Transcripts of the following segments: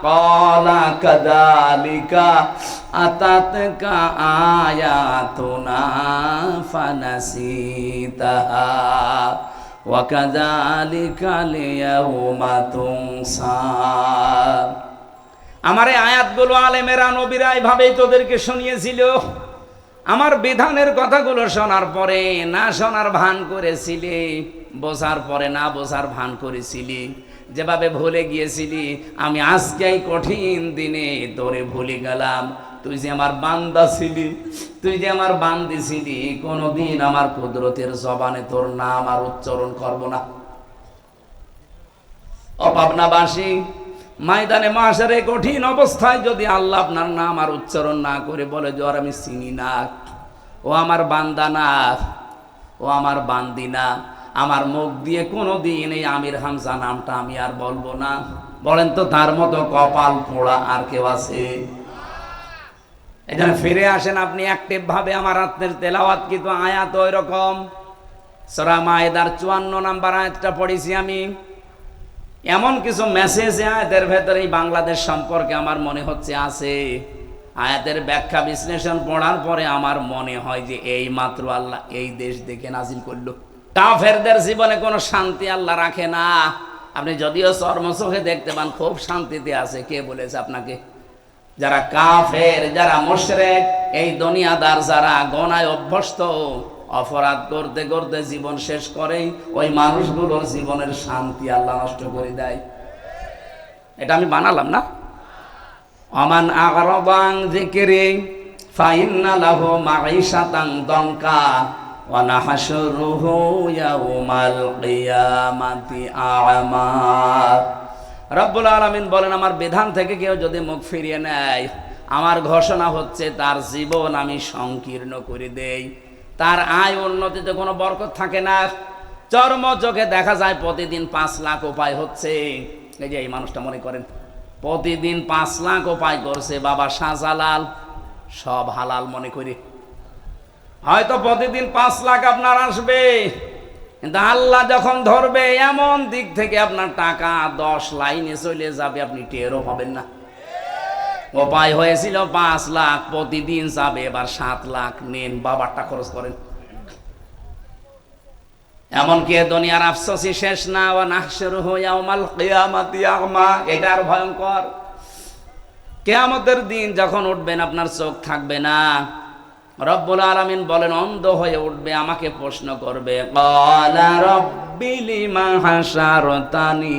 ক্বালা কাযালিকা আতাতকা আয়াতুনা ফানাসিতাহা ওয়া কাযালিকা লিয়াউমা তুনসা। আমার এই আয়াতগুলো আলেমেরা নবীরা এইভাবেই তোদেরকে শুনিয়েছিল। আমার বিধানের কথাগুলো শোনার পরে না শোনার ভান করেছিলি, বোঝার পরে না বোঝার ভান করেছিলি, যেভাবে ভুলে গিয়েছিলি। আমি আজকেই কঠিন দিনে তোরে ভুলে গেলাম। তুই যে আমার বান্দা ছিলি, তুই যে আমার বান্দি ছিলি, কোনোদিন আমার কুদরতের জবানে তোর নাম আর উচ্চারণ করব না। অপাবনাবাসী ময়দানে মাশারে কঠিন অবস্থায় যদি আল্লাহ আপনার নাম আর উচ্চারণ না করে বলে যে ওর আমি চিনি না, ও আমার বান্দা না, ও আমার বান্দি না, আমার মুখ দিয়ে কোনোদিন এই আমির হামজা নামটা আমি আর বলবো না, বলেন তো তার মতো কপাল পোড়া আর কেউ আছে? এখানে ফিরে আসেন আপনি অ্যাক্টিভ ভাবে। আমার রাতের তেলাওয়াত কিন্তু আয়াত ওই রকম। সূরা মায়েদার 54 নম্বর আয়াতটা পড়েছি আমি। এমন কিছু মেসেজ আয়াতের ভেতরে বাংলাদেশ সম্পর্কে আমার মনে হচ্ছে আছে। আয়াতের ব্যাখ্যা বিশ্লেষণ পড়ার পরে আমার মনে হয় যে এই মাত্র আল্লাহ এই দেশ দেখে নাজিল করলো। কাফেরদের জীবনে কোনো শান্তি আল্লাহ রাখে না। আপনি যদিও চর্মচোখে দেখতে পান খুব শান্তিতে আছে, কে বলেছে আপনাকে? যারা কাফের, যারা মুশরিক, এই দুনিয়াদার, যারা গোনায় অভ্যস্ত, অপরাধ করতে করতে জীবন শেষ করে, ওই মানুষগুলোর জীবনের শান্তি আল্লাহ নষ্ট করে দেয়। এটা আমি বানালাম না। আমান আ'রাদা আন যিকরি ফাইন্না লাহু মাঈশাতান দানকা ওয়া নাহশুরুহু ইয়াওমাল কিয়ামাতি আ'মা। রব্বুল আলামিন বলেন, আমার বিধান থেকে কেউ যদি মুখ ফিরিয়ে নেয়, আমার ঘোষণা হচ্ছে তার জীবন আমি সংকীর্ণ করে দেই। তার আয় উন্নতিতে কোনো বরকত থাকে না। চর্ম চোখে দেখা যায় প্রতিদিন 5 লাখ উপায় হচ্ছে। এই যে এই মানুষটা মনে করেন প্রতিদিন 5 লাখ উপায় করছে বাবা শাহজালাল, সব হালাল মনে করি। হয়তো প্রতিদিন 5 লাখ আপনার আসবে, কিন্তু আল্লাহ যখন ধরবে এমন দিক থেকে আপনার টাকা 10 লাইনে চলে যাবে, আপনি টেরও পাবেন না। উপায় হয়েছিল 5 লাখ, প্রতিদিন যাবে এবার 7 লাখ। নেন বাবারটা খরচ করেন। এমনকি দুনিয়ার আফসোসই শেষ না। ওয়া নাহশুরুহু ইয়াওমাল কিয়ামাতি আ'মা। এটা আর ভয়ঙ্কর। কিয়ামতের দিন যখন উঠবেন আপনার চোখ থাকবে না। রব্বুল আলামিন বলেন অন্ধ হয়ে উঠবে, আমাকে প্রশ্ন করবে, ক্বালা রাব্বি লিমা হাশারতানি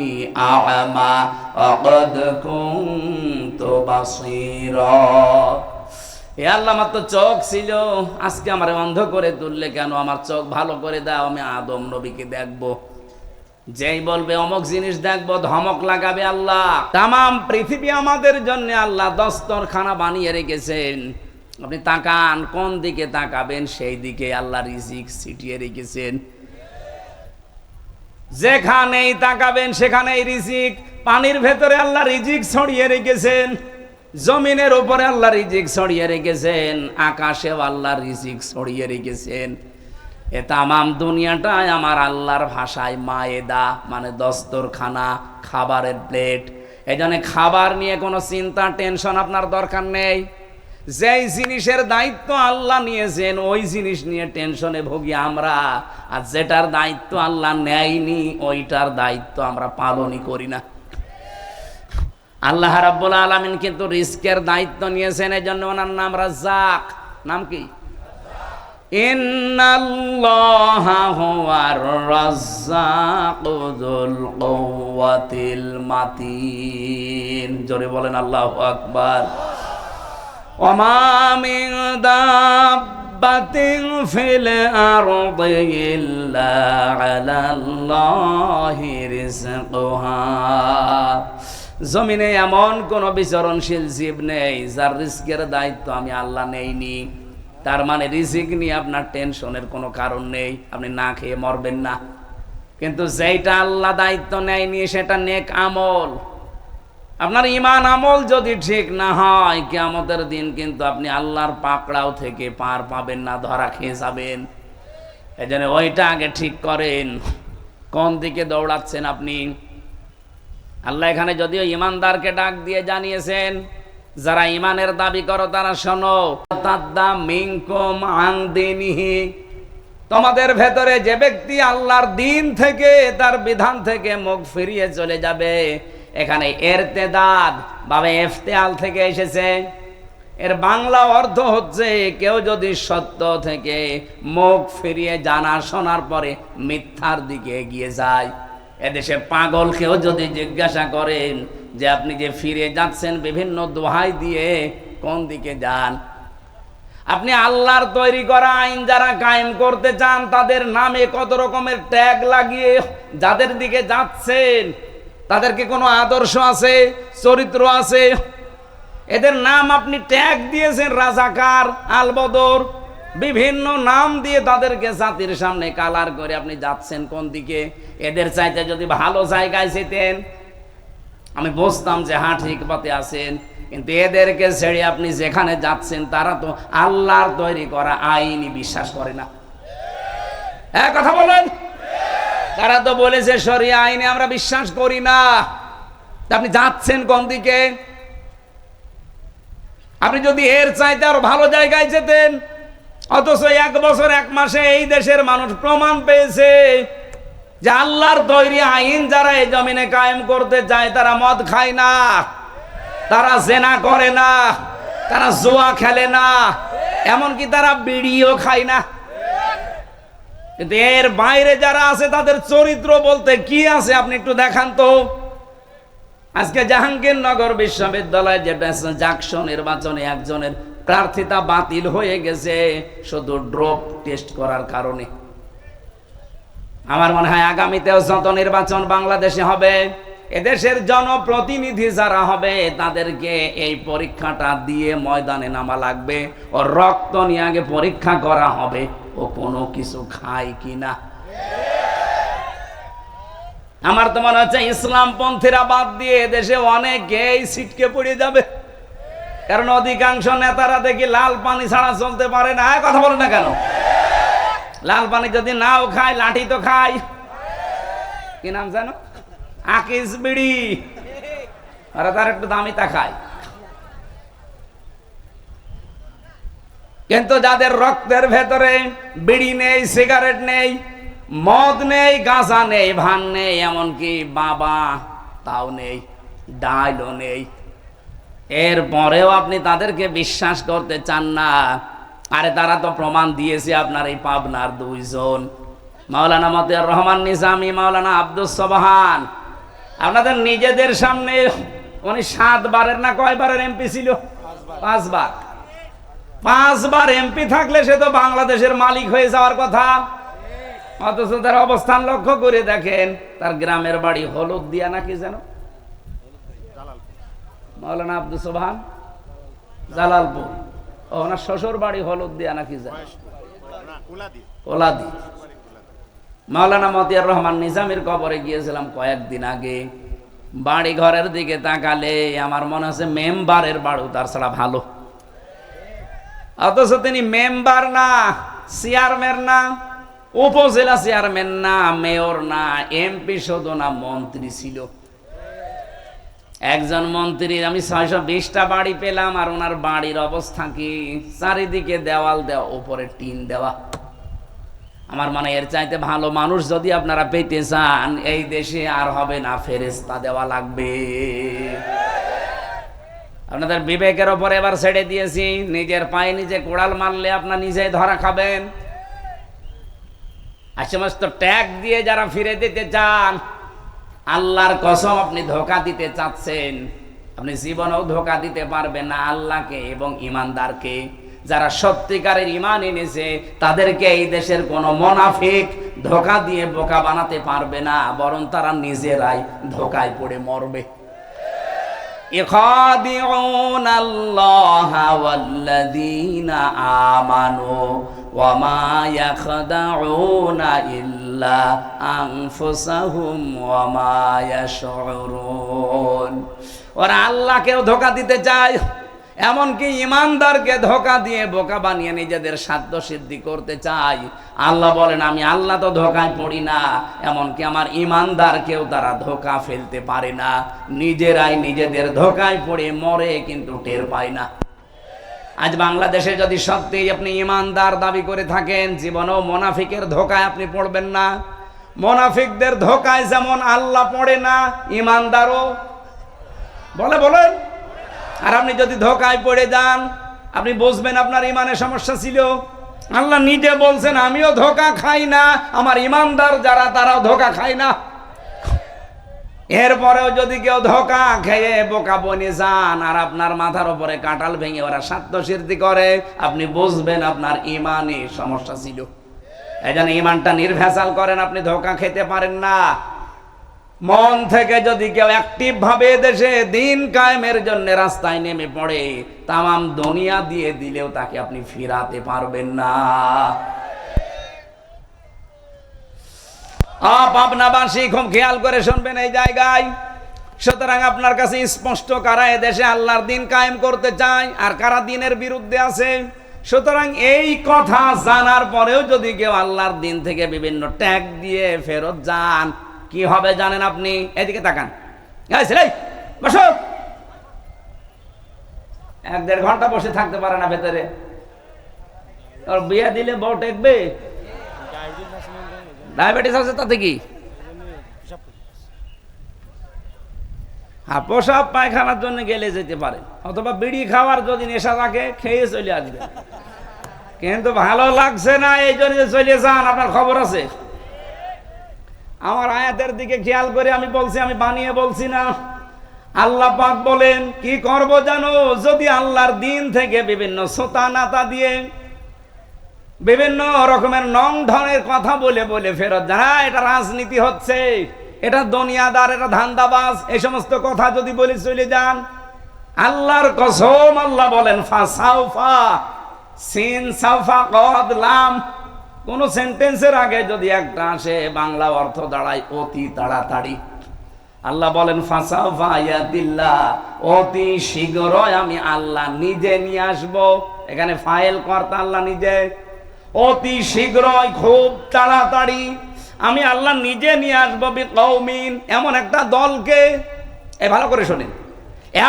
আ'মা ওয়া ক্বাদ কুনতু বাসীরা। হে আল্লাহ, আমার তো চোখ ছিল, আজকে আমারে অন্ধ করে তুললে কেন? আমার চোখ ভালো করে দাও, আমি আদম নবীকে দেখবো। যেই বলবে অমুক জিনিস দেখবো, ধমক লাগাবে আল্লাহ। তামাম পৃথিবী আমাদের জন্য আল্লাহ দস্তরখানা বানিয়ে রেখেছেন। আপনি তাকান, কোন দিকে তাকাবেন সেই দিকে আল্লাহ রিজিক ছিটিয়ে রেখেছেন। যেখানেই তাকাবেন সেখানেই রিজিক। পানির ভেতরে আল্লাহ রিজিক ছড়িয়ে রেখেছেন, জমিনের উপরে আল্লাহ রিজিক ছড়িয়ে রেখেছেন, আকাশেও আল্লাহ রিজিক ছড়িয়ে রেখেছেন। এ তামাম দুনিয়াটাই আমার আল্লাহর ভাষায় মায়েদা, মানে দস্তরখানা, খাবারের প্লেট। এই জন্য খাবার নিয়ে কোনো চিন্তা টেনশন আপনার দরকার নেই। যেই জিনিসের দায়িত্ব আল্লাহ নিয়েছেন ওই জিনিস নিয়ে টেনশনে ভুগি আমরা, আর যেটার দায়িত্ব আল্লাহ নেয়নি ওইটার দায়িত্ব আমরা পালনই করি না। আল্লাহ রাব্বুল আলামিন কিন্তু রিজকের দায়িত্ব নিয়েছেন, এই জন্য ওনার নাম রাজ্জাক। নাম কি? ইন্নাল্লাহা হুয়ার রাজ্জাকু যুল কুওয়াতিল মাতিন। জোরে বলেন আল্লাহু আকবার। ওয়া মা মিন দাব্বাতিন ফিল আরদি ইল্লা আলাল্লাহি রিজকুহা। জমিনে এমন কোন বিচরণশীল জীব নেই যার রিজকের দায়িত্ব আমি আল্লাহ নেইনি। তার মানে রিজিক নিয়ে আপনার টেনশনের কোনো কারণ নেই, আপনি না খেয়ে মরবেন না। কিন্তু যেটা আল্লাহ দায়িত্ব নেয়নি সেটা নেক আমল। আপনার ঈমান আমল যদি ঠিক না হয়, কিয়ামতের দিন কিন্তু আপনি আল্লাহর পাকড়াও থেকে পার পাবেন না, ধরা খেয়ে যাবেন। এজন্য ওইটা আগে ঠিক করেন, কোন দিকে দৌড়াচ্ছেন আপনি। আল্লাহ এখানে যদিও ইমানদারকে ডাক দিয়ে জানিয়েছেন, যারা ইমানের দাবি করো তারা শোনো, মিনকুম আন দীনিহি, তোমাদের ভেতরে যে ব্যক্তি আল্লাহর দিন থেকে, তার বিধান থেকে মুখ ফিরিয়ে চলে যাবে। এখানে ইরতিদাদ বা ইফতিয়াল থেকে এসেছে। এর বাংলা অর্থ হচ্ছে কেউ যদি সত্য থেকে মুখ ফিরিয়ে জানা শোনার পরে মিথ্যার দিকে এগিয়ে যায়। এদেশে পাগলকেও যদি জিজ্ঞাসা করেন যে আপনি যে ফিরে যাচ্ছেন বিভিন্ন দোহাই দিয়ে, কোন দিকে যান? আপনি আল্লাহর তৈরি করা আইন যারা কায়েম করতে চান, তাদের নামে কত রকমের ট্যাগ লাগিয়ে যাদের দিকে যাচ্ছেন, তাদেরকে কোনো আদর্শ আছে, চরিত্র আছে? এদের নাম আপনি ট্যাগ দিয়েছেন রাজাকার, আলবদর, বিভিন্ন নাম দিয়ে তাদেরকে জাতির সামনে কালার করে আপনি যাচ্ছেন কোন দিকে? এদের চাইতে যদি ভালো জায়গায় যেতেন আমি বুঝতাম যে হ্যাঁ ঠিক পথে আছেন, কিন্তু এদেরকে ছেড়ে আপনি যেখানে যাচ্ছেন তারা তো আল্লাহর তৈরি করা আইনই বিশ্বাস করে না। হ্যাঁ কথা বলেন। তারা তো বলেছে শরিয়া আইনে আমরা বিশ্বাস করি না। আপনি যাচ্ছেন কোন দিকে? আপনি যদি এর চাইতে আরো ভালো জায়গায় যেতেন, অথচ 1 বছর 1 মাসে এই দেশের মানুষ প্রমাণ পেয়েছে যে আল্লাহর তৈরি আইন যারা এই জমিনে কায়েম করতে চায় তারা মদ খায় না, তারা জেনা করে না, তারা জুয়া খেলে না, এমনকি তারা বিড়িও খায় না। কিন্তু এর বাইরে যারা আছে তাদের চরিত্র বলতে কি আছে আপনি একটু দেখান তো। আজকে জাহাঙ্গীরনগর বিশ্ববিদ্যালয়ে যেটা জাকসু নির্বাচনে একজনের প্রার্থিতা বাতিল হয়ে গেছে শুধু ড্রপ টেস্ট করার কারণে। আমার মনে হয় আগামীতেও যত নির্বাচন বাংলাদেশে হবে, এদেশের জনপ্রতিনিধি যারা হবে তাদেরকে এই পরীক্ষাটা দিয়ে ময়দানে নামা লাগবে। ও রক্ত নিয়ে আগে পরীক্ষা করা হবে ও কোনো কিছু খায় কিনা। আমার তো মনে হচ্ছে ইসলামপন্থীরা বাদ দিয়ে দেশে অনেকেই ছিটকে পড়ে যাবে, কারণ অধিকাংশ নেতারা দেখি লাল পানি ছাড়া চলতে পারে না। কথা বলে না কেন? লাল পানি যদি নাও খায়, লাঠি তো খায়। কি নাম জানো? আকিস বিড়ি, আর তার একটু দামি তা খায়। কিন্তু যাদের রক্তের ভেতরে বিড়ি নেই, সিগারেট নেই, মদ নেই, গাঁজা নেই, ভান নেই, এমনকি বাবা তাও নেই, ডাইলও নেই, এরপরেও আপনি তাদেরকে বিশ্বাস করতে চান না। আরে তারা তো প্রমাণ দিয়েছে। আপনার এই পাবনার 2 জন, মাওলানা মতিয়ার রহমান নিজামী, মাওলানা আব্দুস সোবহান, আপনাদের নিজেদের সামনে উনি 7 বারের না কয়বারের এমপি ছিল? 5 বার। 5 বার এমপি থাকলে সে তো বাংলাদেশের মালিক হয়ে যাওয়ার কথা। অথচ তার অবস্থান লক্ষ্য করে দেখেন, তার গ্রামের বাড়ি হলুদিয়া নাকি যেন, মাওলানা আব্দুস সোবহান জালালপুর। ওনার শ্বশুর বাড়ি হলুদিয়া নাকি যেন, ওলাদি। মাওলানা মতিয়ার রহমান নিজামীর কবরে গিয়েছিলাম কয়েকদিন আগে। বাড়ি ঘরের দিকে তাকালে আমার মনে হচ্ছে মেম্বারের বাড়ি তার ছাড়া ভালো। অথচ তিনি মেম্বার না, চেয়ারম্যান না, উপজেলা চেয়ারম্যান না, মেয়র না, এমপি শুধু না, মন্ত্রী ছিল। একজন মন্ত্রীর আমি 620টা বাড়ি পেলাম, আর ওনার বাড়ির অবস্থা কি? চারিদিকে দেওয়াল দেওয়া, উপরে টিন দেওয়া। আমার মনে এর চাইতে ভালো মানুষ যদি আপনারা পেতে চান, এই দেশে আর হবে না, ফেরেশতা দেওয়া লাগবে। আপনাদের বিবেকের ওপর এবার ছেড়ে দিয়েছি। নিজের পায়ে নিজে কোড়াল মারলে আপনার নিজেই ধরা খাবেন। আর সমস্ত ট্যাগ দিয়ে যারা ফিরে দিতে চান, আল্লাহর কসম আপনি ধোঁকা দিতে চাচ্ছেন, আপনি জীবনেও ধোঁকা দিতে পারবেন না আল্লাহকে এবং ইমানদারকে। যারা সত্যিকারের ঈমান এনেছে তাদেরকে এই দেশের কোনো মুনাফিক ধোঁকা দিয়ে বোকা বানাতে পারবে না, বরং তারা নিজেরাই ধোঁকায় পড়ে মরবে। ইখাদিউনা আল্লাহা ওয়াল্লাযীনা আমানু ওয়া মা ইয়াখদাউনা ইল্লা আনফুসাহুম ওয়া মা ইয়াশউরুন। ওরা আল্লাহকেও ধোঁকা দিতে চায়, এমনকি ইমানদারকে ধোঁকা দিয়ে বোকা বানিয়ে নিজেদের সাধ্য সিদ্ধি করতে চাই। আল্লাহ বলেন আমি আল্লাহ তো ধোঁকায় পড়ি না, এমনকি আমার ইমানদারকেও তারা ধোঁকা ফেলতে পারে না। নিজেরাই নিজেদের ধোঁকায় পড়ে মরে কিন্তু টের পায় না। আজ বাংলাদেশে যদি সত্যি আপনি ইমানদার দাবি করে থাকেন, জীবনেও মুনাফিকের ধোঁকায় আপনি পড়বেন না। মুনাফিকদের ধোঁকায় যেমন আল্লাহ পড়ে না, ইমানদারও বলেন। আর আপনি যদি ধোঁকায় পড়ে যান, আপনি বুঝবেন আপনার ইমানের সমস্যা ছিল। আল্লাহ নিজে বলছেন আমিও ধোঁকা খাই না, আমার ইমানদার যারা তারাও ধোঁকা খায় না। এরপরেও যদি কেউ ধোঁকা খেয়ে বোকা বনে যান আর আপনার মাথার উপরে কাঁঠাল ভেঙে ওরা সাধ্য সিদ্ধি করে, আপনি বুঝবেন আপনার ইমানে সমস্যা ছিল। এই জন্য ইমানটা নির্ভেজাল করেন, আপনি ধোঁকা খেতে পারেন না। মন থেকে যদি কেউ অ্যাক্টিভ ভাবে দেশে দিন কায়েমের জন্য রাস্তায় নেমে পড়ে, তামাম দুনিয়া দিয়ে দিলেও তাকে আপনি ফিরাতে পারবেন না। পাবনাবাসী খুব খেয়াল করে শুনবেন এই জায়গায়। সুতরাং আপনার কাছে স্পষ্ট কারা এদেশে আল্লাহর দিন কায়েম করতে চায় আর কারা দিনের বিরুদ্ধে আছে। সুতরাং এই কথা জানার পরেও যদি কেউ আল্লাহর দিন থেকে বিভিন্ন ট্যাগ দিয়ে ফেরত যান, কি হবে জানেন আপনি? এদিকে তাকান, বসো। 1-1.5 ঘন্টা বসে থাকতে পারে না ভেতরে। ওর বিয়ে দিলে বউ টেকবে? ডায়াবেটিস আছে তাতে কি? পোশাক পায়খানার জন্য গেলে যেতে পারে, অথবা বিড়ি খাওয়ার যদি নেশা থাকে খেয়ে চলে আসবে। কিন্তু ভালো লাগছে না এই জন্য চলে যান, আপনার খবর আছে। আমার আয়াতের দিকে খেয়াল করে আমি বলছি, আমি বানিয়ে বলছি না। আল্লাহ পাক বলেন কি করব জানো? যদি আল্লাহর দিন থেকে বিভিন্ন সোতা নাতা দিয়ে বিভিন্ন রকমের নং ঢঙের কথা বলে বলে ফেরত যায়, এটা রাজনীতি হচ্ছে, এটা দুনিয়াদার, এটা ধান্দাবাজ, এই সমস্ত কথা যদি বলে চলে যান, আল্লাহর কসম আল্লাহ বলেন ফাসাউফা, সিন সাউফা কদ লাম, কোন সেন্টেন্সের আগে যদি একটা আসে বাংলা অর্থ দাঁড়ায় অতি তাড়াতাড়ি। আল্লাহ বলেন ফাসাউফা ইয়াতিল্লাহ, অতি শীঘ্রই আমি আল্লাহ নিজে নিয়ে আসব। এখানে ফাইল কর্তা আল্লাহ নিজে। অতি শীঘ্রই, খুব তাড়াতাড়ি আমি আল্লাহ নিজে নিয়ে আসবো বিকৌমিন, এমন একটা দলকে, ভালো করে শোনেন,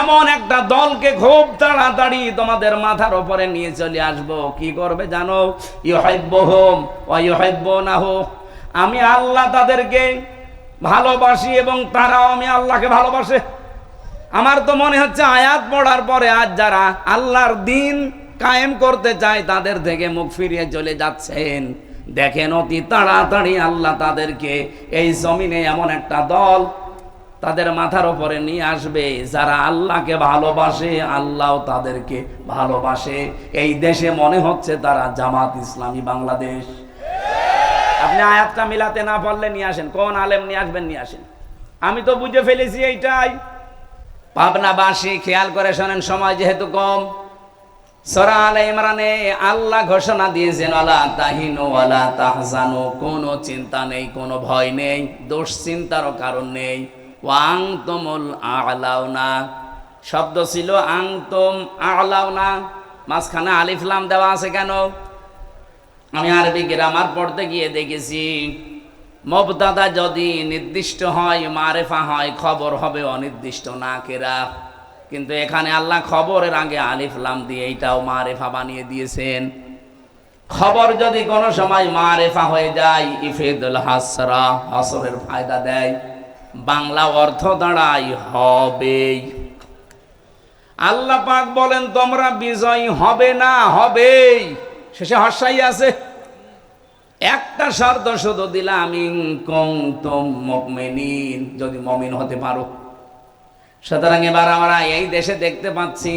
এমন একটা দলকে খুব তাড়াতাড়ি তোমাদের মাথার উপরে নিয়ে চলে আসবো। কি করবে জানো? ইউহিব্বুহুম ওয়া ইউহিব্বুনাহু, আমি আল্লাহ তাদেরকে ভালোবাসি এবং তারাও আমি আল্লাহকে ভালোবাসে। আমার তো মনে হচ্ছে আয়াত পড়ার পরে আজ যারা আল্লাহর দিন কায়েম করতে চায় তাদের থেকে মুখ ফিরিয়ে চলে যাচ্ছেন। দেখেন অতি তাড়াতাড়ি আল্লাহ তাদেরকে এই জমিনে এমন একটা দল তাদের মাথার উপরে নিয়ে আসবে যারা আল্লাহকে ভালোবাসে, আল্লাহও তাদেরকে ভালোবাসে। এই দেশে মনে হচ্ছে তারা জামাত ইসলামী বাংলাদেশ। আপনি আয়াতটা মিলাতে না পারলে নিয়ে আসেন, কোন আলেম নিয়ে আসবেন নিয়ে আসেন, আমি তো বুঝে ফেলেছি এইটাই। পাবনাবাসী খেয়াল করে শোনেন, সময় যেহেতু কম। সূরা আলে ইমরানে আল্লাহ ঘোষণা দিয়েছেন ওয়ালা তাহিনু ওয়ালা তাহজানু, কোনো চিন্তা নেই, কোনো ভয় নেই, দুশ্চিন্তারও কারণ নেই। ওয়া আনতুমুল আ'লাউনা, শব্দ ছিল আনতুম আ'লাউনা, মাঝখানে আলিফ লাম দেওয়া আছে কেন? আমি আরবি গ্রামার পড়তে গিয়ে দেখেছি মুবতাদা যদি নির্দিষ্ট হয়, মারেফা হয়, খবর হবে অনির্দিষ্ট নাকেরা। কিন্তু এখানে আল্লাহ খবরের আগে আলিফ লাম দিয়ে এইটাও মারেফা বানিয়ে দিয়েছেন। খবর যদি কোনো সময় মারেফা হয়ে যায়, ইফিদুল হাসরা, হাসরের ফায়দা দেয়, বাংলা অর্থ দাঁড়ায় হবেই। আল্লাহ পাক বলেন তোমরা বিজয়ী হবে না, হবেই। শেষে হর্ষাই আছে। একটা শর্ত শুধু দিলাম, ইন কুনতুম মুমিনিন, যদি মুমিন হতে পারো। সুতরাং এবার আমরা এই দেশে দেখতে পাচ্ছি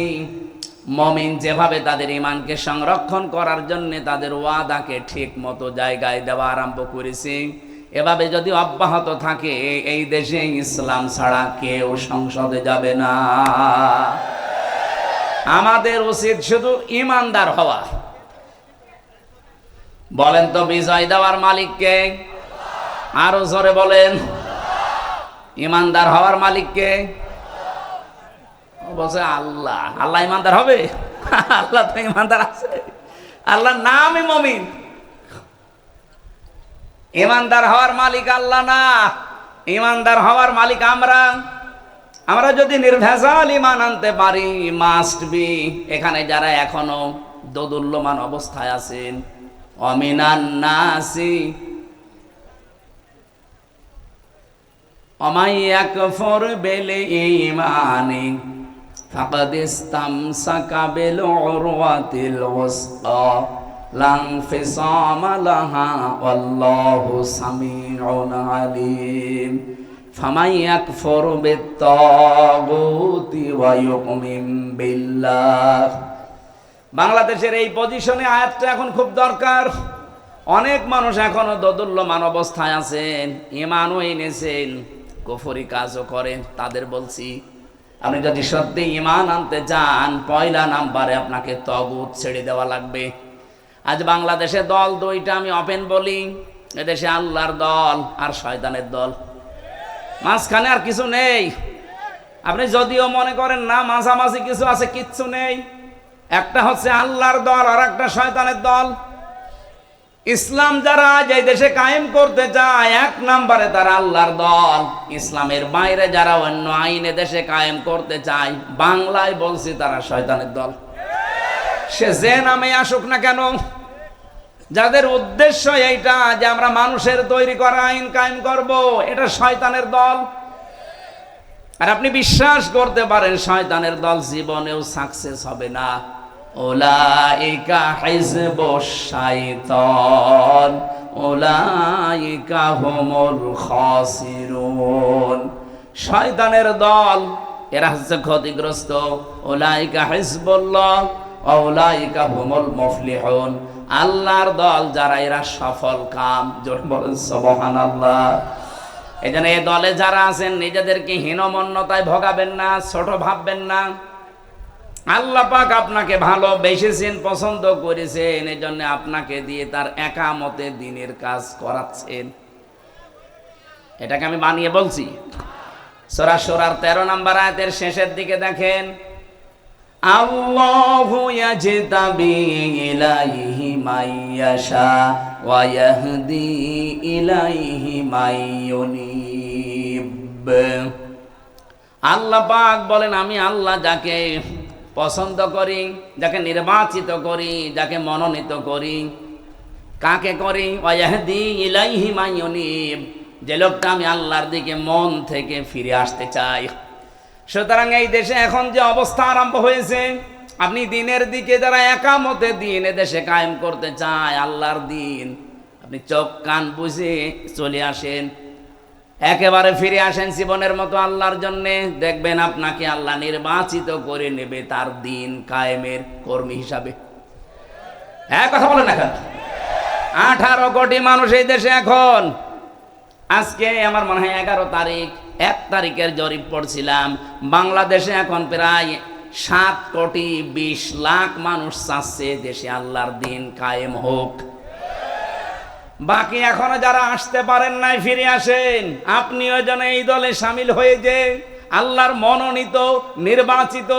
মুমিন যেভাবে তাদের ঈমানকে সংরক্ষণ করার জন্য তাদের ওয়াদাকে ঠিক মতো জায়গায় দেওয়া আরম্ভ করেছে, এভাবে যদি অব্যাহত থাকে এই দেশে ইসলাম ছাড়া কেউ সংসদে যাবে না। আমাদের উচিত শুধু ঈমানদার হওয়া। বলেন তো বিজয় দেওয়ার মালিককে? আরো জোরে বলেন। ঈমানদার হওয়ার মালিককে? বলছে আল্লাহ। আল্লাহ ইমানদার হবে? আল্লাহ তো ইমানদার আছে, আল্লাহর নামই মুমিন। ইমানদার হওয়ার মালিক আল্লাহ না, ইমানদার হওয়ার মালিক আমরা। আমরা যদি নির্ভেজাল ইমান আনতে পারি, মাস্ট বি, এখানে যারা এখনো দোদুল্যমান অবস্থায় আছেন, অমিনান নাসি অমাই ইয়াকফুর বিল ঈমানি ফাকাদ ইসতামসাকা বিল উরওয়াতিল ওয়াসকা লা ইনফিসামা লাহা ওয়াল্লাহু সামিউন আলীম। ফামান ইয়াকফুর বিত-তাগুতি ওয়া ইউমিন বিল্লাহ। বাংলাদেশের এই পজিশনে আয়াতটা এখন খুব দরকার। অনেক মানুষ এখনো দোদুল্যমান অবস্থায় আছেন, ঈমানও এনেছেন, কুফরি কাজও করেন। তাদের বলছি, আপনি যদি সত্যি ঈমান আনতে চান, পয়লা নাম্বারে আপনাকে তাগুত ছেড়ে দেওয়া লাগবে। আজ বাংলাদেশে দল দুইটা, আমি ওপেন বলি, এদেশে আল্লাহর দল আর শয়তানের দল, মাঝখানে আর কিছু নেই। আপনি যদিও মনে করেন না মাঝামাঝি কিছু আছে, কিচ্ছু নেই। একটা হচ্ছে আল্লাহর দল আর একটা শয়তানের দল। ইসলাম যারা যে দেশে কায়েম করতে চায়, এক নম্বরে তারা আল্লাহর দল। ইসলামের বাইরে যারা অন্য আইনে দেশে কায়েম করতে চায়, বাংলায় বলছি তারা শয়তানের দল। সে যে নামে আসুক না কেন, যাদের উদ্দেশ্য এইটা যে আমরা মানুষের তৈরি করা আইন কায়েম করব, এটা শয়তানের দল। আর আপনি বিশ্বাস করতে পারেন শয়তানের দল জীবনেও সাকসেস হবে না। উলাইকা হিজবুশ শাইতান উলাইকা হুমুল খাসিরুন। শয়তানের দল এরা হচ্ছে ক্ষতিগ্রস্ত। উলাইকা হিজবুল্লাহ ওয়া উলাইকা হুমুল মুফলিহুন। আল্লাহর দল যারা, এরা সফল কাম। জোরে বলেন সুবহানাল্লাহ। এজন্য এই দলে যারা আছেন, নিজেদেরকে হীনমন্যতায় ভোগাবেন না, ছোট ভাববেন না। আল্লাহ পাক আপনাকে ভালোবেসেছেন, পছন্দ করেছেন, এই জন্য আপনাকে দিয়ে তার একামতে দিনের কাজ করাচ্ছেন। এটাকে আমি বানিয়ে বলছি। সূরা সূরার 13 নম্বর আয়াতের শেষের দিকে দেখেন, আল্লাহু ইয়াজতাবি ইলাইহি মাইয়াশা ওয়া ইয়াহদি ইলাইহি মাইয়ুনিব। আল্লাহ পাক বলেন, আমি আল্লাহ যাকে পছন্দ করি, যাকে নির্বাচিত করি, যাকে মনোনীত করি। কাকে করি? ওয়া ইয়াহদি ইলাইহি মাইয়ুনিব, যে লোকটা আমি আল্লাহর দিকে মন থেকে ফিরে আসতে চাই। সুতরাং এই দেশে এখন যে অবস্থা আরম্ভ হয়েছে, আপনি দিনের দিকে যারা একামতে দিন এদেশে কায়েম করতে চায়, আল্লাহর দিন, আপনি চোখ কান বুঝে চলে আসেন, একেবারে ফিরে আসেন জীবনের মতো আল্লাহর জন্যে। দেখবেন আপনাকে আল্লাহ নির্বাচিত করে নেবে তার দিন কায়েমের কর্মী হিসাবে। হ্যাঁ, কথা বলেন না কেন? 18 কোটি মানুষ এই দেশে এখন। আজকে আমার মনে হয় 11 তারিখ, 1 তারিখের জরিপ পড়ছিলাম, বাংলাদেশে এখন প্রায় 7 কোটি 20 লাখ মানুষ চাচ্ছে দেশে আল্লাহর দিন কায়েম হোক। বাকি এখনো যারা আসতে পারেন নাই, ফিরে আসেন। আপনিও যেন এই দলে সামিল হয়ে যে আল্লাহর মনোনীত, নির্বাচিত,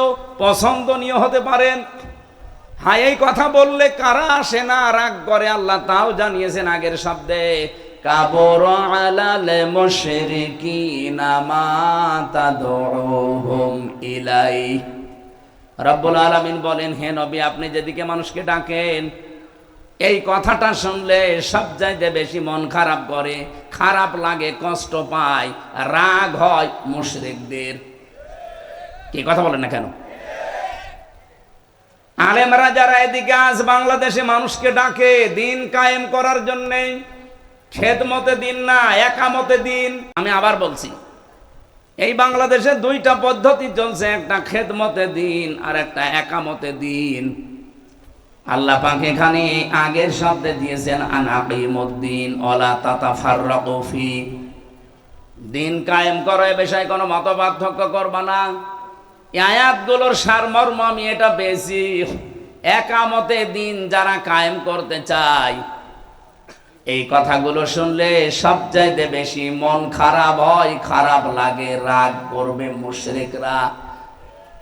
পছন্দনীয় হতে পারেন। হ্যাঁ, এই কথা বললে কারা আসে না, রাগ করে, আল্লাহ তাও জানিয়েছেন আগের শব্দে, কাবুরা আলাল মুশরিকিনা মা তাদউহুম ইলাই। রব্বুল আলামিন বলেন, হে নবী, আপনি যেদিকে মানুষকে ডাকেন, এই কথাটা শুনলে সবচাইতে বেশি মন খারাপ করে, খারাপ লাগে, কষ্ট পায়, রাগ হয় মুশরিকদের। কি কথা বলেন না কেন? আলেমরা যারা এদিকে আজ বাংলাদেশে মানুষকে ডাকে দিন কায়েম করার জন্যে, খেদমতে দিন না, একামতে দিন। আমি আবার বলছি, এই বাংলাদেশে 2টা পদ্ধতি চলছে, একটা খেদমতে দিন আর একটা একামতে দিন। আল্লাহ পাক এখানে আগের শব্দে দিয়েছেন আনাকিমুদ্দিন ওয়ালা তাতাফাররাকু ফি। দিন কায়েম করো, এ বিষয়ে কোনো মতপার্থক্য করবা না। এই আয়াতগুলোর সারমর্ম আমি এটা পেয়েছি, একামতে দিন যারা কায়েম করতে চায়, এই কথাগুলো শুনলে সবচাইতে বেশি মন খারাপ হয়, খারাপ লাগে, রাগ করবে মুশরিকরা।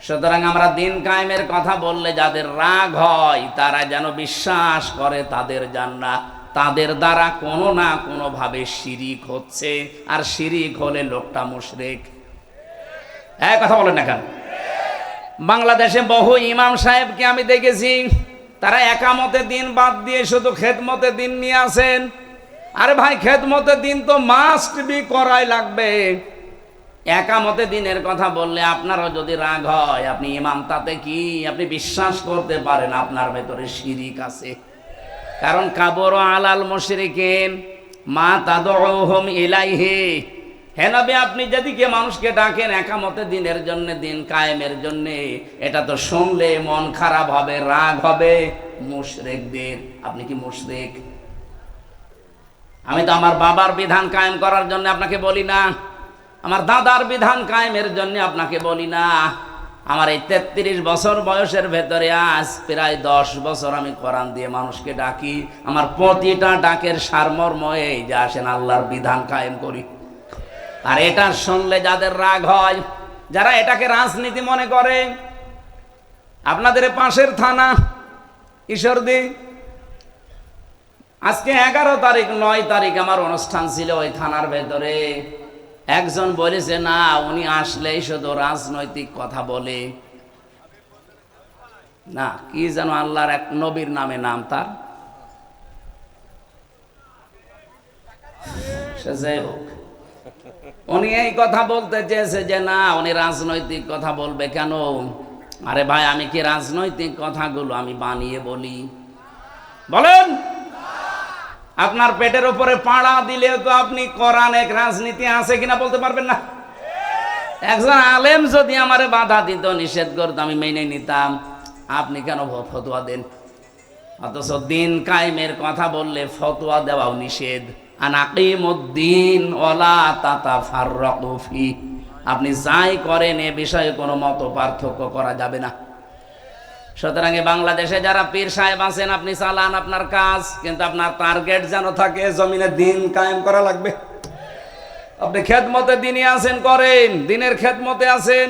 সুতরাং আমরা দিন কায়েমের কথা বললে যাদের রাগ হয় তারা যেন বিশ্বাস করে তাদের জান্নাত, তাদের দ্বারা কোনো না কোনো ভাবে শিরিক হচ্ছে, আর শিরিক হলে লোকটা মুশরিক। এক কথা বলেন না কেন? বাংলাদেশে বহু ইমাম সাহেবকে আমি দেখেছি, তারা একামতে দিন বাদ দিয়ে শুধু খেদমতে দিন নিয়ে আসেন। আরে ভাই, খেদমতে দিন তো মাস্ট বি করাই লাগবে। একামতে দিনের কথা বললে আপনারও যদি রাগ হয়, আপনি ইমাম তাতে কি, আপনি বিশ্বাস করতে পারেন আপনার ভেতরে শিরিক আছে। কারণ কাবর আলাল মুশরিকিন মা তাদউহুম ইলাইহি। হে নবী, আপনি যেদিকে মানুষকে ডাকেন একামতে দিনের জন্য, দিন কায়েমের জন্য, এটা তো শুনলে মন খারাপ হবে, রাগ হবে মুশরিকদের। আপনি কি মুশরিক? আমি তো আমার বাবার বিধান কায়েম করার জন্য আপনাকে বলি না, আমার দাদার বিধান কায়েমের জন্য আপনাকে বলি না। আমার এই 33 বছর বয়সের ভেতরে আজ প্রায় 10 বছর আমি কোরআন দিয়ে মানুষকে ডাকি। আমার প্রতিটা ডাকের সারমর্ম এই যে আসেন আল্লাহর বিধান কায়েম করি। আর এটা শুনলে যাদের রাগ হয়, যারা এটাকে রাজনীতি মনে করে, আপনাদের পাশের থানা ঈশ্বরদী, আজকে 11 তারিখ 9 তারিখ আমার অনুষ্ঠান ছিল ওই থানার ভেতরে। একজন বলেছে না, উনি আসলেই শুধু রাজনৈতিক কথা বলে না, কি যেন আল্লাহর এক নবীর নামে নাম তার, সে যাই হোক, উনি এই কথা বলতে চেয়েছে যে না, উনি রাজনৈতিক কথা বলবে কেন? আরে ভাই, আমি কি রাজনৈতিক কথাগুলো আমি বানিয়ে বলি? বলেন, আপনার পেটের উপরে পাড়া দিলে তো আপনি কোরআন এক রাজনীতি আছে কিনা বলতে পারবেন না। একজন আলেম যদি আমারে বাধা দিত, নিষেধ করতো, আমি মেনে নিতাম। আপনি কেন ফতোয়া দেন? অথচ দিন কায়েমের কথা বললে ফতোয়া দেওয়াও নিষেধ। আনাকিমুদ্দিন ওয়ালা তাতাফাররাকু ফি। আপনি যাই করেন এ বিষয়ে কোনো মত পার্থক্য করা যাবে না। সুতরাং বাংলাদেশে যারা পীর সাহেব আছেন, আপনি চালান আপনার কাজ, কিন্তু আপনার টার্গেট যেন থাকে জমিনে দিন কায়েম করা লাগবে। আপনি খেদমতে দিনই আছেন, করেন, দিনের খেদমতে আছেন,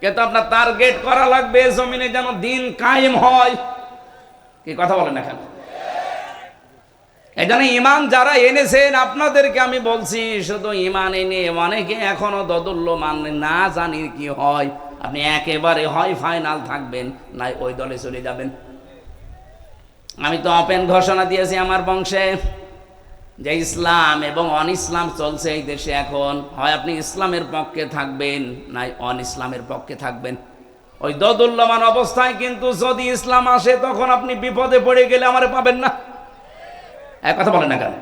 কিন্তু আপনার টার্গেট করা লাগবে জমিনে যেন দিন কায়েম হয়। কি কথা বলেন এখন? এই জন্য ইমান যারা এনেছেন, আপনাদেরকে আমি বলছি, শুধু ইমান এনে অনেকে এখনো দোদুল্যমান না জানি কি হয়। আপনি একেবারে হয় ফাইনাল থাকবেন, নাই ওই দলে চলে যাবেন। আমি তো ওপেন ঘোষণা দিয়েছি আমার বংশে যে ইসলাম এবং অন ইসলাম চলছে এই দেশে এখন, হয় আপনি ইসলামের পক্ষে থাকবেন, নাই অন ইসলামের পক্ষে থাকবেন। ওই দোদুল্যমান অবস্থায় কিন্তু যদি ইসলাম আসে, তখন আপনি বিপদে পড়ে গেলে আমারে পাবেন না। এক কথা বলেন না কেন?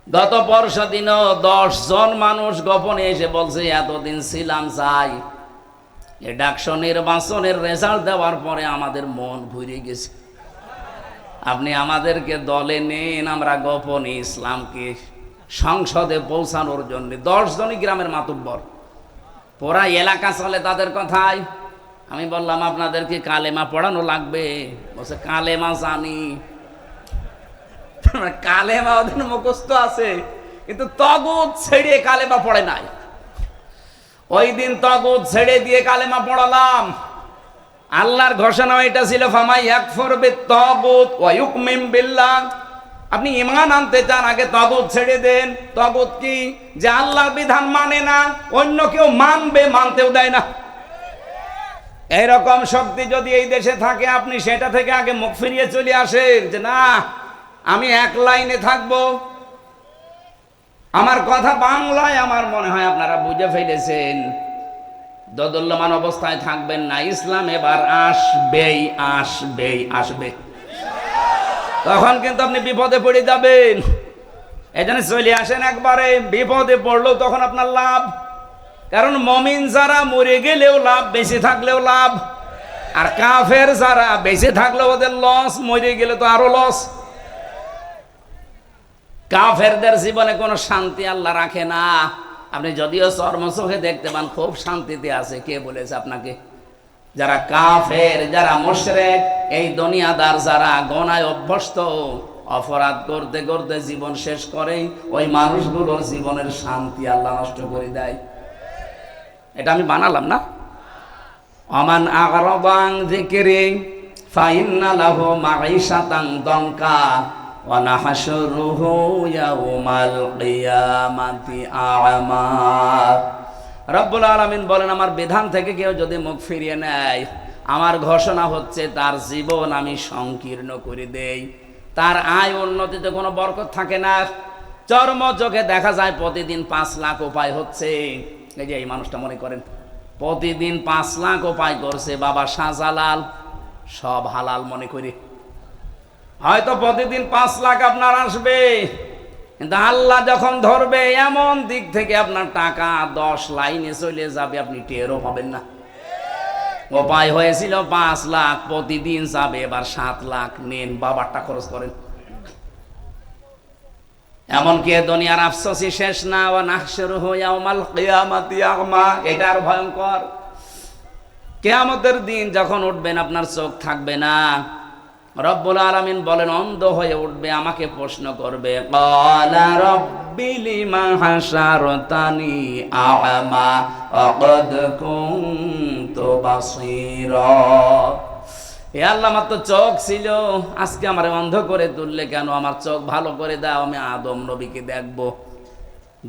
গত পরশু দিনও 10 জন মানুষ গোপনে এসে বলছে এতদিন ছিলাম চাই। এই ডাকসু নির্বাচনের রেজাল্ট দেওয়ার পরে আমাদের মন ঘুরে গেছে। আপনি আমাদেরকে দলে নেন, আমরা গোপনে ইসলামকে সংসদে পৌঁছানোর জন্য। 10 জনই গ্রামের মাতুব্বর, পুরা এলাকা চলে তাদের কথায়। আমি বললাম আপনাদেরকে কালেমা পড়ানো লাগবে। বলছে কালেমা জানি। কালেমা ওদের মুখস্থ আছে, কিন্তু তগুত ছেড়ে কালেমা পড়ে নাই। ওই দিন তগুত ছেড়ে দিয়ে কালেমা পড়ালাম। আল্লাহর ঘোষণা এটা ছিল, ফামাই ইয়াকফুর বিত-তাগুত ওয়া ইউমিন বিল্লাহ। আপনি ঈমান আনতে চান, আগে তগুত ছেড়ে দেন। তগুত কি? যে আল্লাহর বিধান মানে না, অন্য কেউ মানবে, মানতেও দেয় না। এইরকম শক্তি যদি এই দেশে থাকে, আপনি সেটা থেকে আগে মুখ ফিরিয়ে চলে আসেন যে না, আমি এক লাইনে থাকবো। আমার কথা বাংলায় আমার মনে হয় আপনারা বুঝে ফেলেছেন। দোদুল্যমান অবস্থায় থাকবেন না। ইসলাম এবার আসবেই, আসবেই, আসবে। তখন কিন্তু আপনি বিপদে পড়ে যাবেন। এই জন্য চলে আসেন একবারে। বিপদে পড়লেও তখন আপনার লাভ, কারণ মমিন যারা মরে গেলেও লাভ, বেঁচে থাকলেও লাভ। আর কাফের যারা বেঁচে থাকলেও ওদের লস, মরে গেলে তো আরো লস। কাফেরদের জীবনে কোনো শান্তি আল্লাহ রাখে না। আপনি যদিও চর্মচোখে দেখতে পান খুব শান্তিতে আছে, কে বলেছে আপনাকে? যারা কাফের, যারা মুশরিক, এই দুনিয়াদার যারা গোনায় অভ্যস্ত, অপরাধ করতে করতে জীবন শেষ করে, ওই মানুষগুলোর জীবনের শান্তি আল্লাহ নষ্ট করে দেয়। এটা আমি বানালাম না, আমান আ'রাদা আন যিকরি ফাইন্না লাহু মাঈশাতান দানকা ওয়া নাহশুরুহু ইয়াওমাল কিয়ামাতি আ'মা। রব্বুল আলামিন বলেন, আমার বিধান থেকে কেউ যদি মুখ ফিরিয়ে নেয়, আমার ঘোষণা হচ্ছে তার জীবন আমি সংকীর্ণ করে দেই, তার আয় উন্নতিতে কোনো বরকত থাকে না। চর্ম চোখে দেখা যায় প্রতিদিন 5 লাখ উপায় হচ্ছে। এই যে এই মানুষটা মনে করেন প্রতিদিন 5 লাখ উপায় করছে, বাবা শাহজালাল, সব হালাল মনে করি। হয়তো প্রতিদিন 5 লাখ আপনার আসবে, কিন্তু আল্লাহ যখন ধরবে এমন দিক থেকে আপনার টাকা 10 লাইনে চলে যাবে, আপনি টেরও পাবেন না। উপায় হয়েছিল 5 লাখ, প্রতিদিন যাবে এবার 7 লাখ। নেন, বাবারটা খরচ করেন। এমনকি দুনিয়ার আফসোসই শেষ না। ওয়া নাহশুরুহু ইয়াওমাল কিয়ামাতি আ'মা। এটা আর ভয়ঙ্কর। কিয়ামতের দিন যখন উঠবেন আপনার চোখ থাকবে না। রব্বুল আলামিন বলেন অন্ধ হয়ে উঠবে, আমাকে প্রশ্ন করবে, ক্বালা রাব্বি লিমা হাশারতানি আ'মা ওয়া ক্বাদ কুনতু বাসীরা। এ আল্লাহ, আমার তো চোখ ছিল, আজকে আমার অন্ধ করে তুললে কেন? আমার চোখ ভালো করে দাও, আমি আদম নবীকে দেখবো।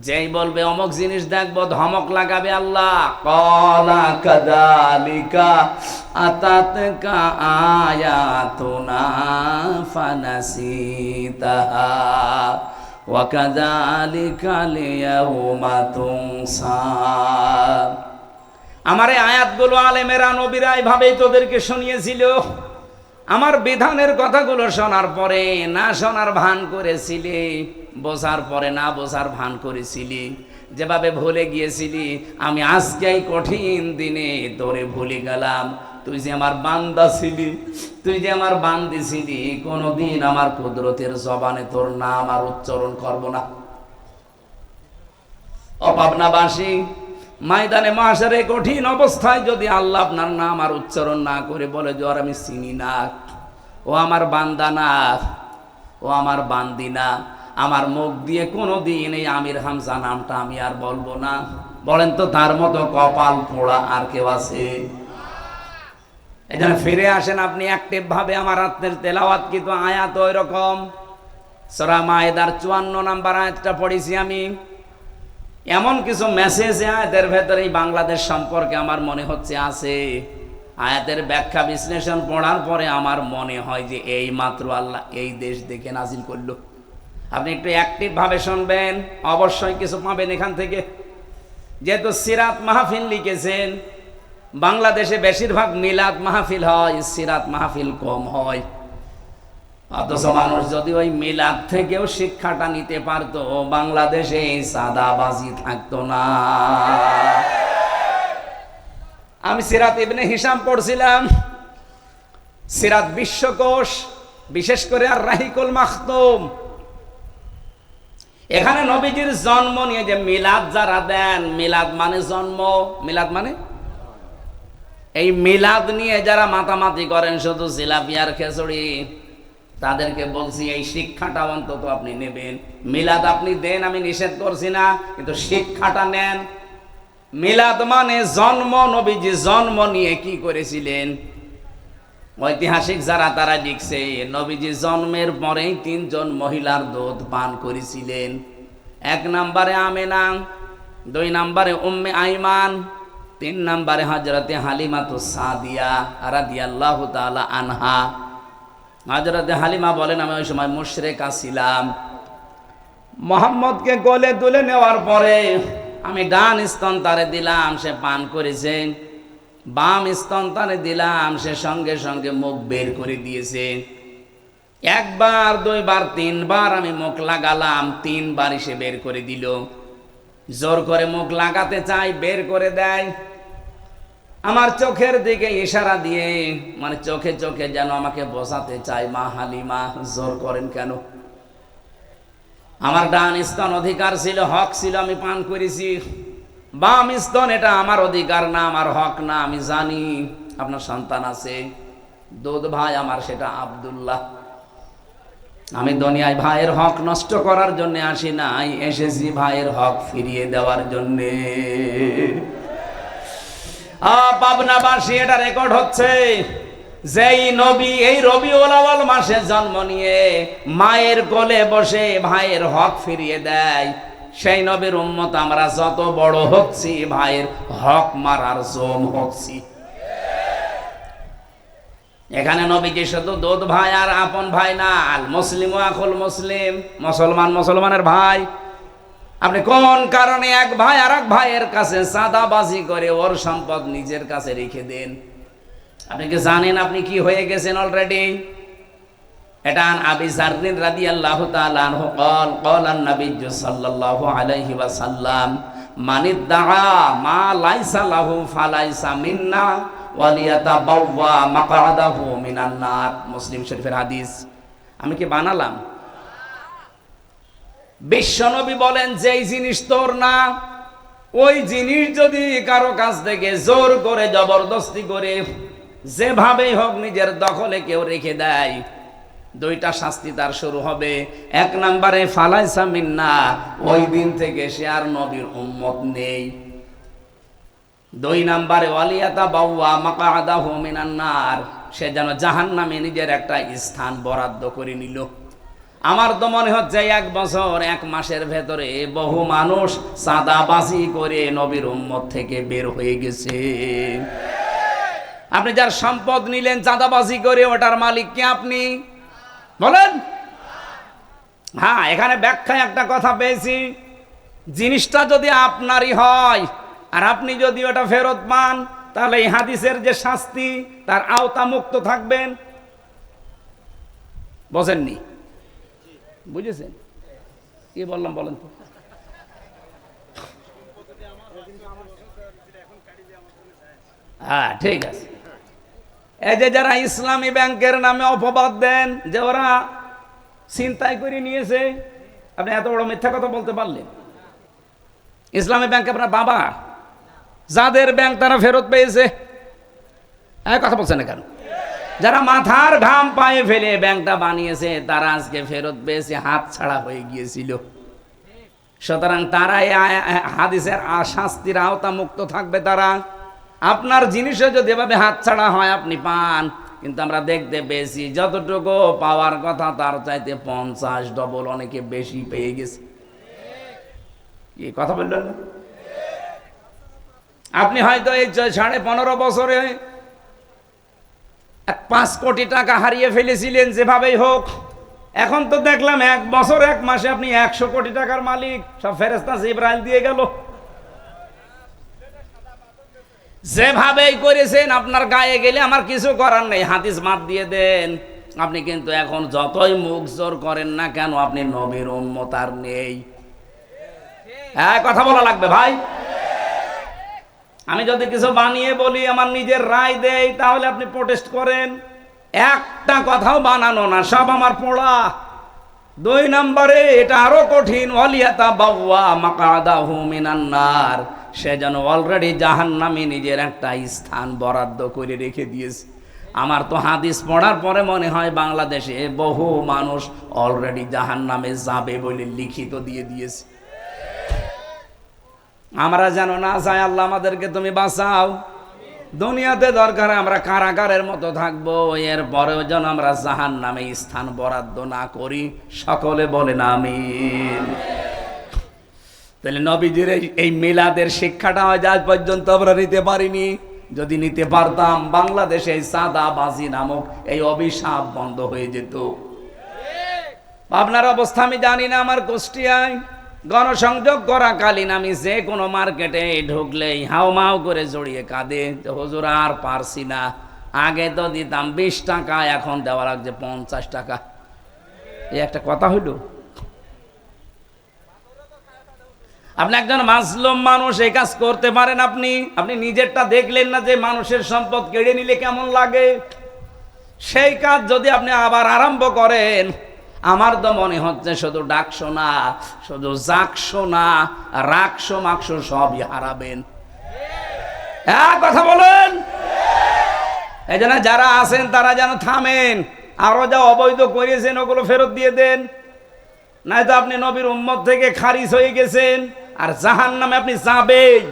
যেই বলবে অমুক জিনিস দেখবো, ধমক লাগাবে আল্লাহ। ক্বালা কাযালিকা আতাতকা আয়াতুনা ফানাসিতাহা ওয়া কাযালিকা লিয়াউমা তুনসা। আমার এই আয়াতগুলো আলেমেরা নবীরা এইভাবেই তোদেরকে শুনিয়েছিল। আমার বিধানের কথাগুলো শোনার পরে না শোনার ভান করেছিলি, বোঝার পরে না বোঝার ভান করেছিলি, যেভাবে ভুলে গিয়েছিলি, আমি আজকে এই কঠিন দিনে তোরে ভুলে গেলাম। তুই যে আমার বান্দা ছিলি, তুই যে আমার বান্দি ছিলি, কোনোদিন আমার কুদরতের জবানে তোর নাম আর উচ্চারণ করব না। ও পাবনাবাসী, ময়দানে মাশারে কঠিন অবস্থায় যদি আল্লাহ আপনার নাম আর উচ্চারণ না করে বলে যে আর আমি চিনি না, ও আমার বান্দা না, ও আমার বান্দি না, আমার মুখ দিয়ে কোনোদিন এই আমির হামজা নামটা আমি আর বলবো না, বলেন তো তার মতো কপাল পোড়া আর কেউ আছে? এখানে ফিরে আসেন আপনি অ্যাক্টিভ ভাবে। আমার রাতের তেলাওয়াত কিন্তু আয়াত ওই রকম। সূরা মায়েদার 54 নম্বর আয়াতটা পড়েছি আমি। এমন কিছু মেসেজ আয়াতের ভেতরে বাংলাদেশ সম্পর্কে আমার মনে হচ্ছে আছে। আয়াতের ব্যাখ্যা বিশ্লেষণ পড়ার পরে আমার মনে হয় যে এই মাত্র আল্লাহ এই দেশ দেখে নাজিল করলো। আপনি একটু অ্যাক্টিভ ভাবে শুনবেন, অবশ্যই কিছু পাবেন এখান থেকে। যেহেতু সিরাত মাহফিল লিখেছেন, বাংলাদেশে বেশিরভাগ মিলাদ মাহফিল হয়, সিরাত মাহফিল কম হয়। অথচ মানুষ যদি ওই মিলাদ থেকেও শিক্ষাটা নিতে পারতো, বাংলাদেশে এই সাদাবাজি থাকতো না। আমি সিরাত ইবনে হিশাম পড়ছিলাম, সিরাত বিশ্বকোষ, বিশেষ করে আর রাহিকুল মাখতুম। এখানে নবীজির জন্ম নিয়ে যে মিলাদ যারা দেন, মিলাদ মানে জন্ম, মিলাদ মানে এই মিলাদ নিয়ে যারা মাতামাতি করেন শুধু জিলাপি আর খিচুড়ি, তাদেরকে বলছি এই শিক্ষাটা অন্তত আপনি নেবেন। মিলাদ আপনি দেন, আমি নিষেধ করছি না, কিন্তু শিক্ষাটা নেন। মিলাদ মানে জন্ম, নবীজি জন্ম নিয়ে কি করেছিলেন। ঐতিহাসিক যারা তারা লিখছে নবীজি জন্মের পরেই 3 জন মহিলার দুধ পান করেছিলেন। 1 নম্বরে আমেনা, 2 নম্বরে উম্মে আইমান, 3 নম্বরে হযরতে হালিমাতুস সাদিয়া রাদিয়াল্লাহু তাআলা আনহা। হযরতে হালিমা বলেন, আমি ওই সময় মুশরিকা ছিলাম। মুহাম্মদকে কোলে তুলে নেওয়ার পরে আমি ডান স্তন তারে দিলাম, সে পান করেছে। বাম স্তন তারে দিলাম, সে সঙ্গে সঙ্গে মুখ বের করে দিয়েছে। 1 বার 2 বার 3 বার আমি মুখ লাগালাম, 3 বারই সে বের করে দিল। জোর করে মুখ লাগাতে চাই, বের করে দেয়। আমার চোখের দিকে ইশারা দিয়ে, মানে চোখে চোখে যেন আমাকে বোঝাতে চাই, মা হালিমা জোর করেন কেন? আমার ডান স্তন অধিকার ছিল, হক ছিল, আমি পান করেছি। বাম স্তন এটা আমার অধিকার না, আমার হক না। আমি জানি আপনার সন্তান আছে, দুধ ভাই আমার, সেটা আব্দুল্লাহ। আমি দুনিয়ায় ভাইয়ের হক নষ্ট করার জন্য আসি নাই, এসেছি ভাইয়ের হক ফিরিয়ে দেওয়ার জন্যে। পাবনাবাসী, এটা রেকর্ড হচ্ছে, যেই নবী এই রবিউল আউয়াল মাসে জন্ম নিয়ে মায়ের কোলে বসে ভাইয়ের হক ফিরিয়ে দেয়, সেই নবীর উম্মত আমরা যত বড় হচ্ছি ভাইয়ের হক মারার জম হচ্ছি। এখানে নবীজি শুধু দুধ ভাই আর আপন ভাই না, আল মুসলিম আখুল মুসলিম, মুসলমান মুসলমানের ভাই। আপনি কোন কারণে এক ভাই আর এক ভাইয়ের কাছে চাঁদাবাজি করে ওর সম্পদ নিজের কাছে রেখে দেন? আপনি কি জানেন আপনি কি হয়ে গেছেন অলরেডি? এটা আবি যাররিন রাদিয়াল্লাহু তাআলা আনহু قال قال النبي صلى الله عليه وسلم من ادعى ما ليس له فليس منا وليتبوأ مقعده من النار। মুসলিম শরীফের হাদিস। আমি কি বানালাম? বিশ্বনবী বলেন, যেই জিনিস তোর না ওই জিনিস যদি কারো কাছ থেকে জোর করে জবরদস্তি করে যেভাবেই হোক নিজের দখলে কেউ রেখে দেয়, দুইটা শাস্তি তার শুরু হবে। এক নম্বরে ফালাইসা মিন্না, ওই দিন থেকে সে আর নবীর উম্মত নেই। দুই নম্বরে ওয়ালিয়াতা বাওয়া মাকআদাহু মিনান নার, সে যেন জাহান্নামে নিজের একটা স্থান বরাদ্দ করে নিল। আমার তো মনে হচ্ছে 1 বছর 1 মাসের ভেতরে বহু মানুষ চাঁদাবাজি করে নবীর উম্মত থেকে বের হয়ে গেছে। আপনি যার সম্পদ নিলেন চাঁদাবাজি করে, ওটার মালিক কি আপনি? বলেন। হ্যাঁ, এখানে ব্যাখ্যায় একটা কথা পেয়েছি, জিনিসটা যদি আপনারই হয় আর আপনি যদি ওটা ফেরত পান, তাহলে এই হাদিসের যে শাস্তি তার আওতা মুক্ত থাকবেন। বোঝেননি? বুঝেছেন কি বললাম বলেন তো? হ্যাঁ, ঠিক আছে। এই যে যারা ইসলামী ব্যাংকের নামে অপবাদ দেন যে ওরা ছিনতাই করে নিয়েছে, আপনি এত বড় মিথ্যা কথা বলতে পারলেন? ইসলামী ব্যাংক আপনার বাবা, যাদের ব্যাংক তারা ফেরত পেয়েছে। কথা বলছেন না কেন? যারা মাথার ঘাম পায়ে ফেলে ব্যাংকটা বানিয়েছে তারা আজকে ফেরত পেয়েছে, হাত ছাড়া হয়ে গিয়েছিল। সুতরাং তারা হাদিসের শাস্তির আওতা মুক্ত থাকবে। তারা আপনার জিনিসও যদি এভাবে হাত ছাড়া হয় আপনি পান, কিন্তু আমরা দেখতে পেয়েছি যতটুকু পাওয়ার কথা তার চাইতে 50 ডবল অনেকে বেশি পেয়ে গেছে। কি কথা বললেন? আপনি হয়তো এই 15.5 বছরে 5 কোটি টাকা হারিয়ে ফেলেছিলেন যেভাবেই হোক। এখন তো দেখলাম 1 বছর 1 মাসে আপনি 100 কোটি টাকার মালিক। সব ফেরেশতা জিবরাইল দিয়ে গেল। যেভাবেই করেছেন আপনার গায়ে গেলে আমার কিছু করার নেই, হাদিস মাত দিয়ে দেন। আপনি কিন্তু এখন যতই মুখ জোর করেন না কেন, আপনি নবীর উম্মত আর নেই। হ্যাঁ, কথা বলা লাগবে ভাই। আমি যদি কিছু বানিয়ে বলি, আমার নিজের রায় দেই, তাহলে আপনি প্রোটেস্ট করেন। একটা কথাও বানানো না, সব আমার পড়া। 2 নম্বরে এটা আরো কঠিন, ওয়ালিয়াতা বাওয়া মাকআদাহু মিনান নার, সে যেন অলরেডি জাহান্নামে নিজের একটা স্থান বরাদ্দ করে রেখে দিয়েছে। আমার তো হাদিস পড়ার পরে মনে হয় বাংলাদেশে বহু মানুষ অলরেডি জাহান্নামে যাবে বলে লিখিত দিয়ে দিয়েছে। আমরা যেন না চাই, আল্লাহ আমাদেরকে তুমি বাঁচাও। দুনিয়াতে দরকার আমরা কারাগারের মতো থাকবো, এর পরেও যেন আমরা জাহান্নামে স্থান বরাদ্দ না করি। সকলে বলেন আমিন। তাহলে নবীজির এই মিলাদের শিক্ষাটা হয়তো আজ পর্যন্ত আমরা নিতে পারিনি। যদি নিতে পারতাম, বাংলাদেশে এই চাঁদাবাজি নামক এই অভিশাপ বন্ধ হয়ে যেত। আপনার অবস্থা আমি জানি না। আমার কুষ্টিয়ায় গণসংযোগ করাকালীন আমি যে কোনো মার্কেটে ঢুকলেই হাউমাউ করে জড়িয়ে কাঁদে, হুজুর আর পারছি না। আগে তো দিতাম 20 টাকা, এখন দেওয়া লাগছে 50 টাকা। এই একটা কথা হইল? আপনি একজন মাজলুম মানুষ, এই কাজ করতে পারেন? আপনি নিজেরটা দেখলেন না যে মানুষের সম্পদ কেড়ে নিলে কেমন লাগে? সেই কাজ যদি আপনি আবার আরম্ভ করেন, আমার তো মনে হচ্ছে শুধু ডাকশো না, শুধু জাকশো না, রাখশো মাকশো সবই হারাবেন। কথা বলেন। এই জন্য যারা আছেন তারা যেন থামেন, আরো যা অবৈধ করেছেন ওগুলো ফেরত দিয়ে দেন, নয়তো আপনি নবীর উম্মত থেকে খারিজ হয়ে গেছেন, আর জাহান্নামে আপনি যাবেন।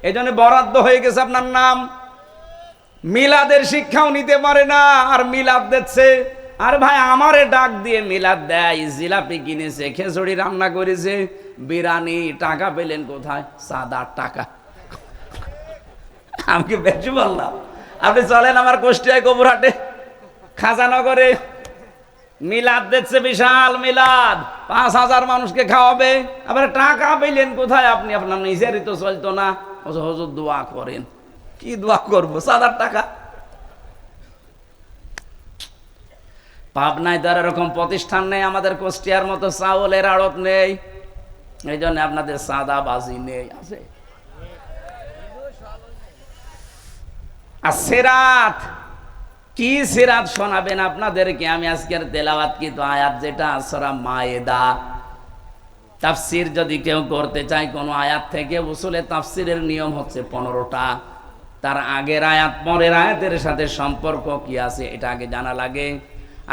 এই জন্য বরাদ্দ হয়ে গেছে আপনার নাম। মিলাদের শিক্ষাও নিতে পারে না, আর মিলাদ দিচ্ছে। আর ভাই আমারে ডাক দিয়ে মিলাদ দেয়, জিলাপি কিনেছে, খিচুড়ি রান্না করেছে, বিরিয়ানি, টাকা পেলেন কোথায়? 7-8 টাকা। আমি কি বেশি বললাম? আপনি চলেন আমার কুষ্টিয়ায় গোবরহাটে খাজানগরে, মিলাদ দিচ্ছে, বিশাল মিলাদ, 5,000 মানুষকে খাওয়াবে। আবার টাকা পেলেন কোথায় আপনি? আপনার নিজেরই তো চলতো না। হুজুর দোয়া করেন। কি দোয়া করবো? 7-8 টাকা। পাবনায় তো আর এরকম প্রতিষ্ঠান নেই, আমাদের কুষ্টিয়ার মতো চাউলের আড়ত নেই, এই জন্য আপনাদের সাদাবাজি নেই। আছে আর সিরাত, কি সিরাত শোনাবেন আপনাদেরকে? আমি আজকের তেলাওয়াত কিন্তু আয়াত যেটা সূরা মায়েদা, তাফসীর যদি কেউ করতে চায় কোনো আয়াত থেকে, উসুলে তাফসীরের নিয়ম হচ্ছে 15টা। তার আগের আয়াত পরের আয়াতের সাথে সম্পর্ক কি আছে এটা আগে জানা লাগে।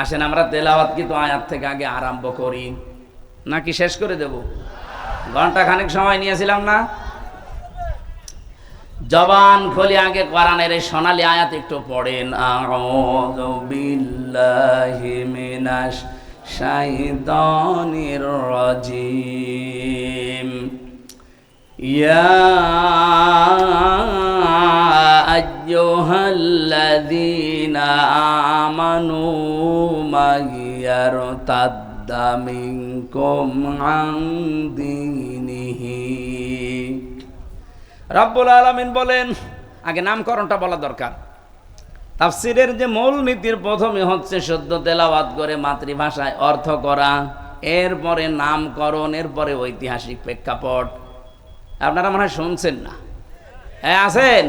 আসেন আমরা তেলাওয়াত কিন্তু আয়াত থেকে আগে আরম্ভ করি, নাকি শেষ করে দেব? ঘন্টা খানিক সময় নিয়েছিলাম না? জবান খুলে আগে কোরআনের এই সোনালী আয়াত একটু পড়েন। আউযু বিল্লাহি মিনাশ শাইতানির রাজিম। ইয়া আইয়ুহাল্লাযীনা আমানু মাইয়ারতাদ্দা মিনকুম আন দীনিহি। রব্বুল আলামিন বলেন, আগে নামকরণটা বলা দরকার। তাফসীরের যে মূল নীতির প্রথমে হচ্ছে শুদ্ধ তেলাওয়াত করে মাতৃভাষায় অর্থ করা, এরপরে নামকরণ, এরপরে ঐতিহাসিক প্রেক্ষাপট। আপনারা মনে হয় শুনছেন না? হ্যাঁ আছেন?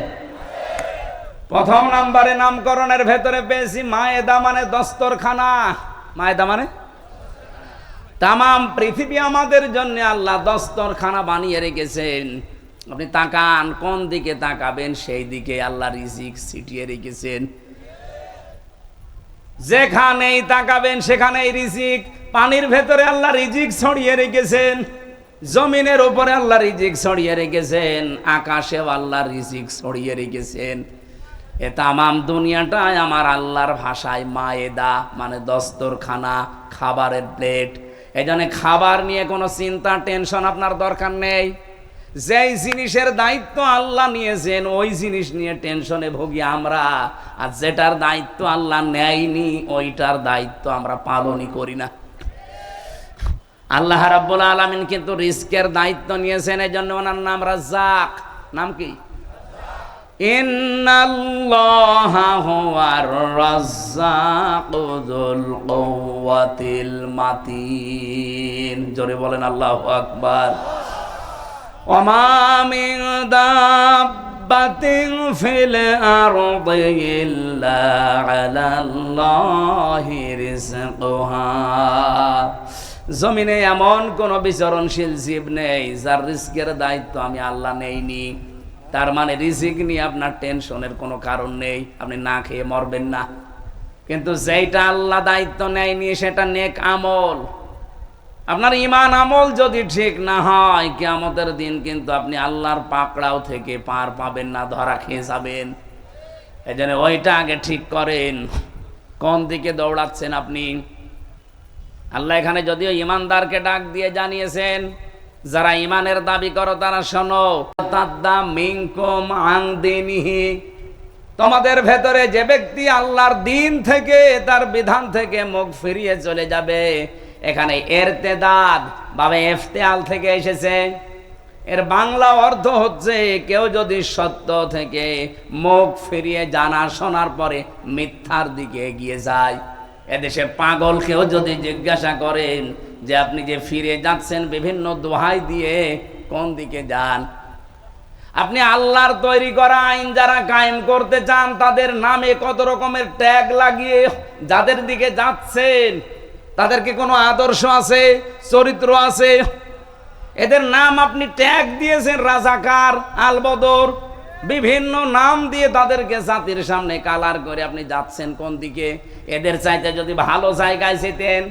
প্রথম নাম্বারে নামকরণের ভেতরে পেয়েছি মায়েদা, মানে দস্তরখানা। মায়েদা মানে তামাম পৃথিবী আমাদের জন্য আল্লাহ দস্তরখানা বানিয়ে রেখেছেন। আপনি তাকান, কোন দিকে তাকাবেন সেই দিকে আল্লাহ রিজিক ছিটিয়ে রেখেছেন। যেখানেই তাকাবেন সেখানেই রিজিক। পানির ভেতরে আল্লাহ রিজিক ছড়িয়ে রেখেছেন, জমিনের উপরে আল্লাহ রিজিক ছড়িয়ে রেখেছেন, আকাশেও আল্লাহ রিজিক ছড়িয়ে রেখেছেন। এ তামাম দুনিয়াটাই আমার আল্লাহর ভাষায় মায়েদা, মানে দস্তরখানা, খাবারের প্লেট। এই জন্য খাবার নিয়ে কোনো চিন্তা টেনশন আপনার দরকার নেই। যেই জিনিসের দায়িত্ব আল্লাহ নিয়েছেন ওই জিনিস নিয়ে টেনশনে ভুগি আমরা, আর যেটার দায়িত্ব আল্লাহ নেয়নি ওইটার দায়িত্ব আমরা পালনই করি না। আল্লাহ রাব্বুল আলামিন কিন্তু রিজকের দায়িত্ব নিয়েছেন, এই জন্য ওনার নাম রাজ্জাক। নাম কি? ইন্নাল্লাহা হুয়ার রাজ্জাকু যুল কুওয়াতিল মাতিন। জোরে বলেন আল্লাহু আকবার। ওমা মিন দাব্বাতিন ফিল আরদি ইল্লা আলাল্লাহি রিজকুহা। জমিনে এমন কোন বিচরণশীল জীব নেই যার রিজকের দায়িত্ব আমি আল্লাহ নেইনি। তার মানে রিজিক নিয়ে আপনার টেনশনের কোনো কারণ নেই, আপনি না খেয়ে মরবেন না। কিন্তু যেটা আল্লাহ দায়িত্ব নেয়নি সেটা নেক আমল। আপনার ঈমান আমল যদি ঠিক না হয়, কিয়ামতের দিন কিন্তু আপনি আল্লাহর পাকড়াও থেকে পার পাবেন না, ধরা খেয়ে যাবেন। এজন্য ওইটা আগে ঠিক করেন, কোন দিকে দৌড়াচ্ছেন আপনি। আল্লাহ এখানে যদিও ঈমানদারকে ডাক দিয়ে জানিয়েছেন, যারা ঈমানের দাবি করো তারা শোনো, তাদ্দা মিনকুম আন দীনিহি। তোমাদের ভেতরে যে ব্যক্তি আল্লাহর দিন থেকে, তার বিধান থেকে মুখ ফিরিয়ে চলে যাবে। এখানে ইরতেদাদ বা ইফতিয়াল থেকে এসেছে। এর বাংলা অর্থ হচ্ছে কেউ যদি সত্য থেকে মুখ ফিরিয়ে জানা শোনার পরে মিথ্যার দিকে এগিয়ে যায়। এদেশে পাগলকেও যদি জিজ্ঞাসা করেন যে আপনি যে ফিরে যাচ্ছেন বিভিন্ন দোহাই দিয়ে, কোন দিকে যান? আপনি আল্লাহর তৈরি করা আইন যারা কায়েম করতে চান তাদের নামে কত রকমের ট্যাগ লাগিয়ে যাদের দিকে যাচ্ছেন, তাদেরকে কোনো আদর্শ আছে, চরিত্র আছে? এদের নাম আপনি ট্যাগ দিয়েছেন রাজাকার, আলবদর, বিভিন্ন নাম দিয়ে তাদেরকে জাতির সামনে কালার করে আপনি যাচ্ছেন কোন দিকে? এদের চাইতে যদি ভালো জায়গায় যেতেন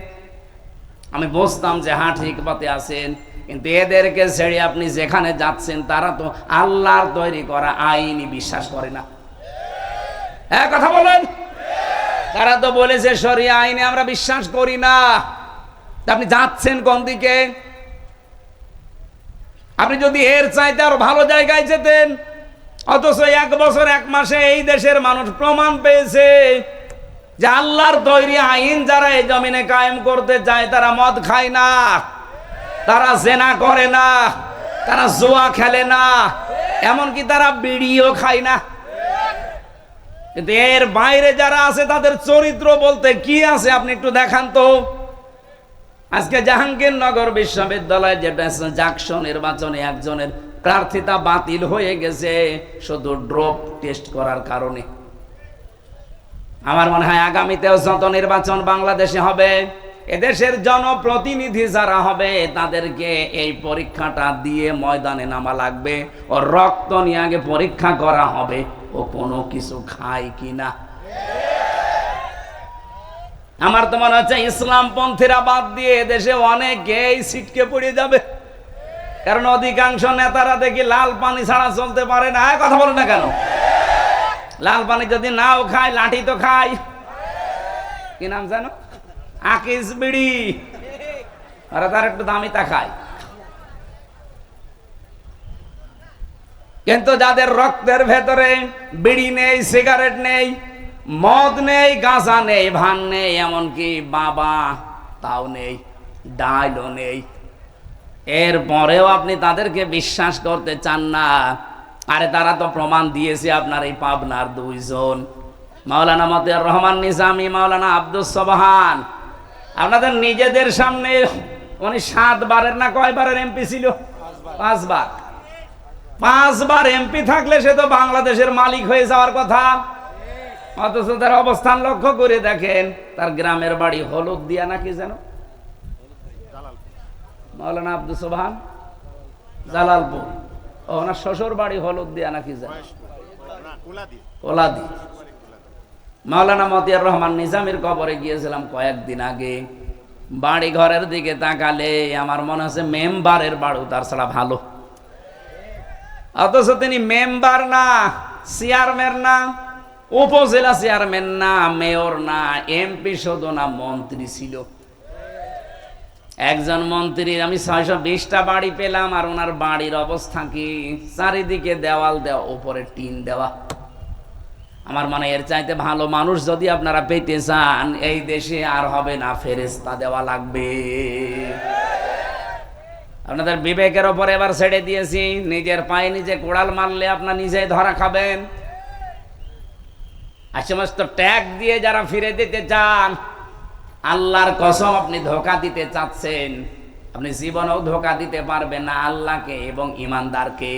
আমি বুঝতাম যে হ্যাঁ ঠিক পথে আছেন। কিন্তু এদেরকে ছেড়ে আপনি যেখানে যাচ্ছেন তারা তো আল্লাহর তৈরি করা আইনই বিশ্বাস করে না। হ্যাঁ কথা বলেন। তারা তো বলেছে শরিয়া আইনে আমরা বিশ্বাস করি না। আপনি যাচ্ছেন কোন দিকে? আপনি যদি এর চাইতে আরো ভালো জায়গায় যেতেন, অথচ 1 বছর 1 মাসে এই দেশের মানুষ প্রমাণ পেয়েছে যে আল্লাহর তৈরি আইন যারা এই জমিনে কায়েম করতে চায় তারা মদ খায় না, তারা জেনা করে না, তারা জুয়া খেলে না, এমনকি তারা বিড়িও খায় না। কিন্তু এর বাইরে যারা আছে তাদের চরিত্র বলতে কি আছে আপনি একটু দেখান তো। আজকে জাহাঙ্গীরনগর বিশ্ববিদ্যালয়ে যেটা জাকসু নির্বাচনে একজনের প্রার্থিতা বাতিল হয়ে গেছে শুধু ড্রপ টেস্ট করার কারণে। আমার মনে হয় আগামীতেও যত নির্বাচন বাংলাদেশে হবে, এদেশের জনপ্রতিনিধি যারা হবে তাদেরকে এই পরীক্ষাটা দিয়ে ময়দানে নামা লাগবে। ও রক্ত নিয়ে আগে পরীক্ষা করা হবে ও কোনো কিছু খায় কিনা। আমার তো মনে হচ্ছে ইসলামপন্থীরা বাদ দিয়ে দেশে অনেকেই ছিটকে পড়ে যাবে, কারণ অধিকাংশ নেতারা দেখি লাল পানি ছাড়া চলতে পারে না। কথা বলে না কেন? লাল পানি যদি নাও খায়, লাঠি তো খায়। কি নাম জানো? আকিস বিড়ি, আর তার একটু দামিটা খায়। কিন্তু যাদের রক্তের ভেতরে বিড়ি নেই, সিগারেট নেই, মদ নেই, গাঁজা নেই, ভান নেই, এমনকি বাবা তাও নেই, ডাইলও নেই, এরপরেও আপনি তাদেরকে বিশ্বাস করতে চান না। আরে তারা তো প্রমাণ দিয়েছে। আপনার এই পাবনার 2 জন, মাওলানা মতিয়ার রহমান নিজামী, মাওলানা আব্দুস সোবহান, আপনাদের নিজেদের সামনে উনি 7 বারের না কয়বারের এমপি ছিল? 5 বার। 5 বার এমপি থাকলে সে তো বাংলাদেশের মালিক হয়ে যাওয়ার কথা। অথচ তার অবস্থান লক্ষ্য করে দেখেন, তার গ্রামের বাড়ি হলুদিয়া নাকি যেন, মাওলানা আব্দুস সোবহান জালালপুর। ওনার শ্বশুর বাড়ি হলুদিয়া নাকি যেন, কোলাদি। মাওলানা মতিয়ার রহমান নিজামীর কবরে গিয়েছিলাম কয়েকদিন আগে। বাড়ি ঘরের দিকে তাকালে আমার মনে হচ্ছে মেম্বারের বাড়ি তার ছাড়া ভালো। অথচ তিনি মেম্বার না, চেয়ারম্যান না, উপজেলা চেয়ারম্যান না, মেয়র না, এমপি শুধু না, মন্ত্রী ছিল। একজন মন্ত্রীর আমি 620টা বাড়ি পেলাম, আর ওনার বাড়ির অবস্থা কি? চারিদিকে দেওয়াল দেওয়া, উপরে টিন দেওয়া। আমার মনে এর চাইতে ভালো মানুষ যদি আপনারা পেতে চান, এই দেশে আর হবে না, ফেরেশতা দেওয়া লাগবে। আপনাদের বিবেকের ওপর এবার ছেড়ে দিয়েছি। নিজের পায়ে নিজে কোড়াল মারলে আপনার নিজেই ধরা খাবেন। আর সমস্ত ট্যাগ দিয়ে যারা ফিরে দিতে চান, আল্লাহর কসম আপনি ধোঁকা দিতে চাচ্ছেন। আপনি জীবনেও ধোঁকা দিতে পারবেন না আল্লাহকে এবং ইমানদারকে।